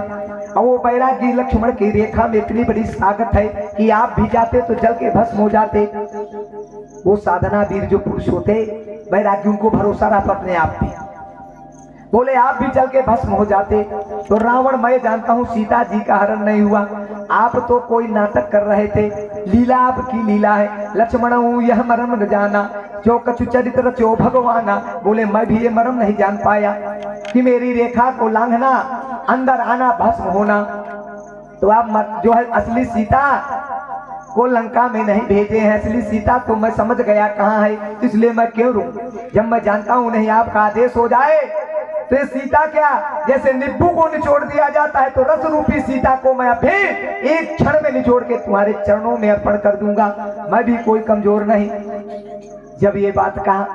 Speaker 1: और वो बैरागी लक्ष्मण की रेखा में इतनी बड़ी ताकत है कि आप भी जाते तो जल के भस्म हो जाते। वो साधना वीर जो पुरुष होते, बैरागी उनको भरोसा रहा अपने आप पे, बोले आप भी जल के भस्म हो जाते। तो रावण मैं जानता हूँ सीता जी का हरण नहीं हुआ, आप तो कोई नाटक कर रहे थे, लीला आपकी लीला है। लक्ष्मण यह मर्म न जाना, जो कछु चरित्र चो भगवाना। बोले मैं भी ये मर्म नहीं जान पाया कि मेरी रेखा को लांघना, अंदर आना, भस्म होना। तो आप जो है असली सीता को लंका में नहीं भेजे हैं, असली सीता तो मैं समझ गया कहाँ है, इसलिए मैं क्यों रू, जब मैं जानता हूँ नहीं आपका आदेश हो जाए तो ये सीता क्या, जैसे नींबू को निचोड़ दिया जाता है, तो रस रूपी सीता को मैं अभी एक क्षण में निचोड़ के तुम्हारे चरणों में अर्पण कर दूंगा, मैं भी कोई कमजोर नहीं। जब ये बात कहा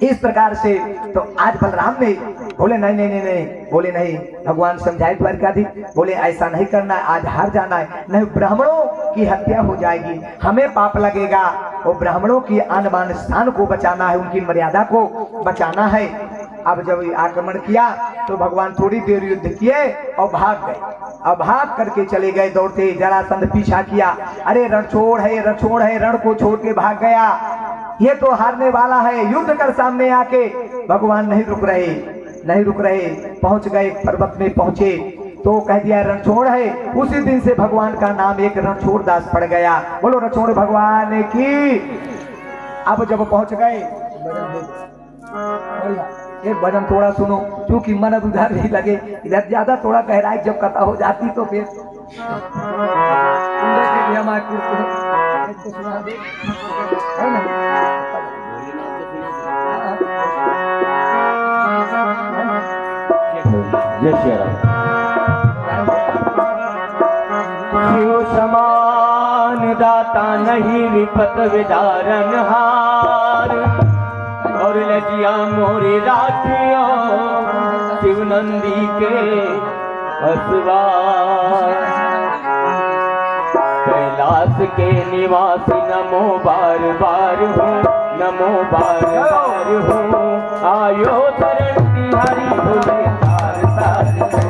Speaker 1: इस प्रकार से, तो आज बलराम ने बोले नहीं नहीं नहीं नहीं, बोले नहीं, भगवान समझाए द्वारकाधीश, बोले ऐसा नहीं करना है, आज हार जाना है, नहीं ब्राह्मणों की हत्या हो जाएगी, हमें पाप लगेगा, और ब्राह्मणों की आन बान स्थान को बचाना है, उनकी मर्यादा को बचाना है। अब जब आक्रमण किया तो भगवान थोड़ी देर युद्ध किए और भाग गए, अब भाग करके चले गए दौड़ते, जरासंध पीछा किया, अरे रण छोड़ है, रण छोड़ है, रण को छोड़ के भाग गया, ये तो हारने वाला है। युद्ध कर सामने आके भगवान नहीं रुक रहे, नहीं रुक रहे, पहुंच गए, पर्वत में पहुंचे तो कह दिया रणछोड़ है। उसी दिन से भगवान का नाम एक रणछोड़ दास पड़ गया। बोलो रणछोड़ भगवान की। अब जब पहुंच गए, एक भजन थोड़ा सुनो, क्योंकि मन उधर ही लगे, इधर ज्यादा थोड़ा गहराई जब कथा हो जाती तो फिर
Speaker 2: शिव समान दाता नहीं विपत विदारन हार, और लजिया मोरे राखियो शिव नंदी के असवार। कैलाश के निवासी नमो बार बार हो, नमो बार बार हो, आयो शरण तिहारी भोले तार तार हो,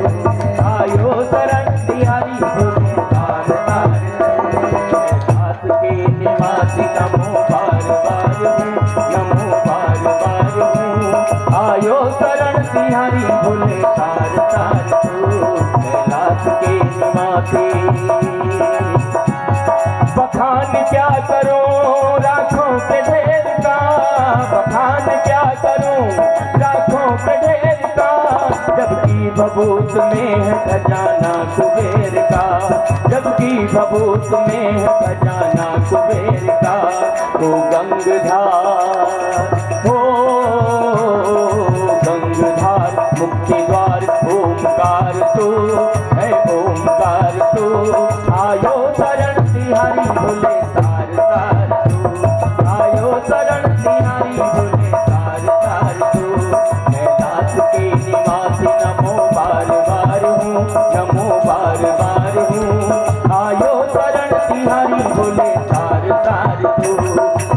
Speaker 2: आयो शरण तिहारी भोले तार तार हो। कैलाश के निवासी नमो बार बार हो, नमो बार बार हो, आयो शरण तिहारी भोले तार तार हो। कैलाश के निवासी बखान क्या करूं राखों के ढेर का, बखान क्या करूं राखों के ढेर का, जबकि भभूत में है खजाना कुबेर का, जबकि भभूत में है खजाना कुबेर का। तो गंगधार हो, गंगधार मुक्ति द्वार ओमकार तो है, ओमकार तो। आयो शरण तिहारी भोले तार तार तू, आयो शरण तिहारी भोले तार तार तू। कैलाश के निवासी नमो बार बार हूँ, नमो बार बार हूँ, आयो शरण तिहारी भोले तार तार तू,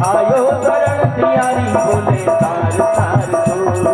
Speaker 2: आयो शरण तिहारी भोले तार तार तू।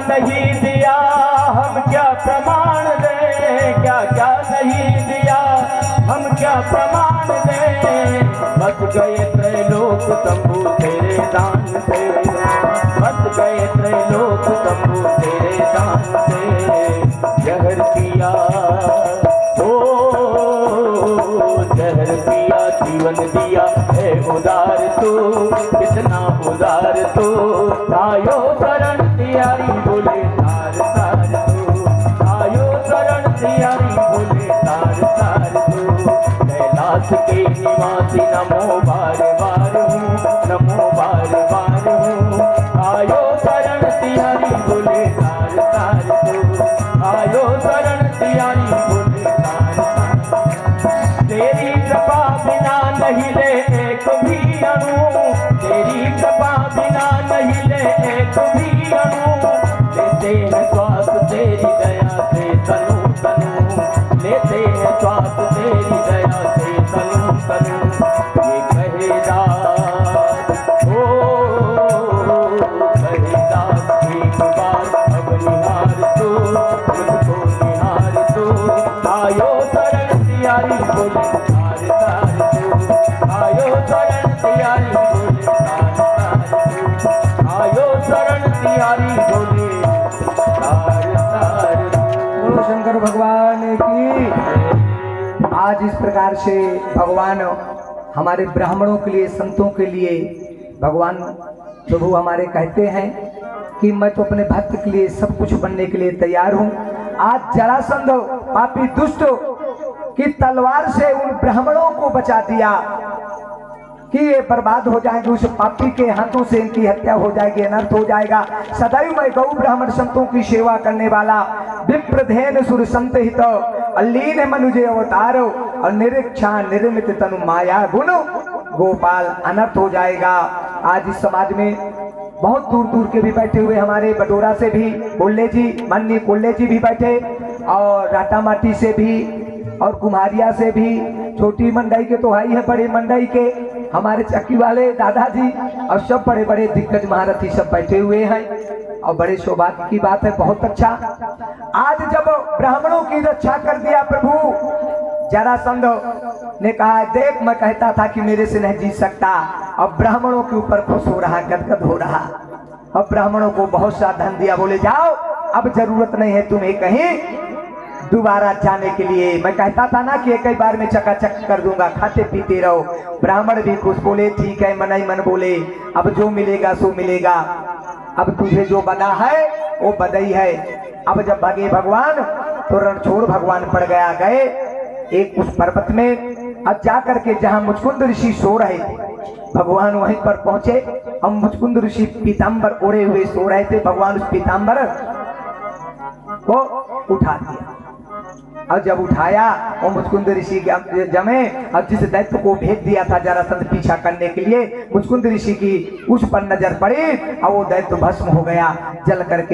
Speaker 2: नहीं दिया हम क्या प्रमाण दें, क्या क्या नहीं दिया हम क्या प्रमाण दें। बस गए त्रैलोक तंबू तेरे दान से, बस गए त्रैलोक तंबू तेरे दान से। जहर पिया ओ जहर पिया जीवन दिया है उदार तू, कितना उदार तू। आयो शरण तियारी बोले तार तार तू, आयो शरण तियारी बोले तार तार तू। कैलाश के निवासी नमो बार बार हूँ, नमो बार बार हूँ। आयो शरण तियारी बोले तार तार तू, आयो शरण तियारी बोले तार तार। तेरी कृपा बिना नहीं ले एक भी अणु, तेरी कृपा बिना नहीं ले एक भी अणु। लेते हैं श्वास तेरी दया से तनु तनु, लेते हैं श्वास तेरी दया से तनु तनु। ये कहे दास ओ कहे दास एक बार अब निहार तू, मुझको निहार तू। आयो शरण तियारी बोले तार तार तू, आयो शरण तियारी बोले तार तार तू, आयो शरण तियारी बोले तार तार तू।
Speaker 1: बोलो शंकर भगवान की। आज इस प्रकार से भगवान हमारे ब्राह्मणों के लिए, संतों के लिए भगवान प्रभु हमारे कहते हैं कि मैं तो अपने भक्त के लिए सब कुछ बनने के लिए तैयार हूँ। आज जरासंध पापी दुष्ट की तलवार से उन ब्राह्मणों को बचा दिया कि ये बर्बाद हो जाएंगे, उस पापी के हाथों से इनकी हत्या हो जाएगी, अनर्थ हो जाएगा। सदैव मैं गौ ब्राह्मण संतों की सेवा करने वाला विप्रधेन सुर संत हित अलीन मनुजे अवतार और निरीक्षा निर्मित तनु माया गुण गोपाल, अनर्थ हो जाएगा। आज इस समाज में बहुत दूर दूर के भी बैठे हुए, हमारे बडोरा से भी कोल्ले जी, मन्नी कोल्ले जी भी बैठे, और राटामाटी से भी, और कुम्हारिया से भी, छोटी मंडई के तो भाई है, बड़े मंडई के हमारे चक्की वाले दादाजी, और सब बड़े बड़े दिग्गज महारथी सब बैठे हुए हैं। और बड़े सौभाग्य की बात है, बहुत अच्छा। आज जब ब्राह्मणों की रक्षा कर दिया प्रभु, जरासंध ने कहा देख मैं कहता था कि मेरे से नहीं जीत सकता, अब ब्राह्मणों के ऊपर खुश हो रहा, गदगद हो रहा। अब ब्राह्मणों को बहुत सा धन दिया, बोले जाओ अब जरूरत नहीं है तुम्हें कहीं दोबारा जाने के लिए। मैं कहता था ना कि एक ही बार में चकाचक कर दूंगा, खाते पीते रहो। ब्राह्मण भी खुश, बोले ठीक है, मन ही मन बोले अब जो मिलेगा सो मिलेगा, अब तुझे जो बना है वो बदई है। अब जब भागे भगवान तो रणछोड़ भगवान पड़ गया, गए एक उस पर्वत में, अब जा करके जहाँ मुचकुंद ऋषि सो रहे थे, भगवान वहीं पर पहुंचे। और मुचकुंद ऋषि पीताम्बर ओढ़े हुए सो रहे थे, भगवान उस पीताम्बर को उठा दिया। और जब उठाया वो मुचकुंद ऋषि जमे, और जिस दैत्य को भेज दिया था जरासंध पीछा करने के लिए, मुचकुंद ऋषि की उस पर नजर पड़ी और वो दैत्य भस्म हो गया, जल करके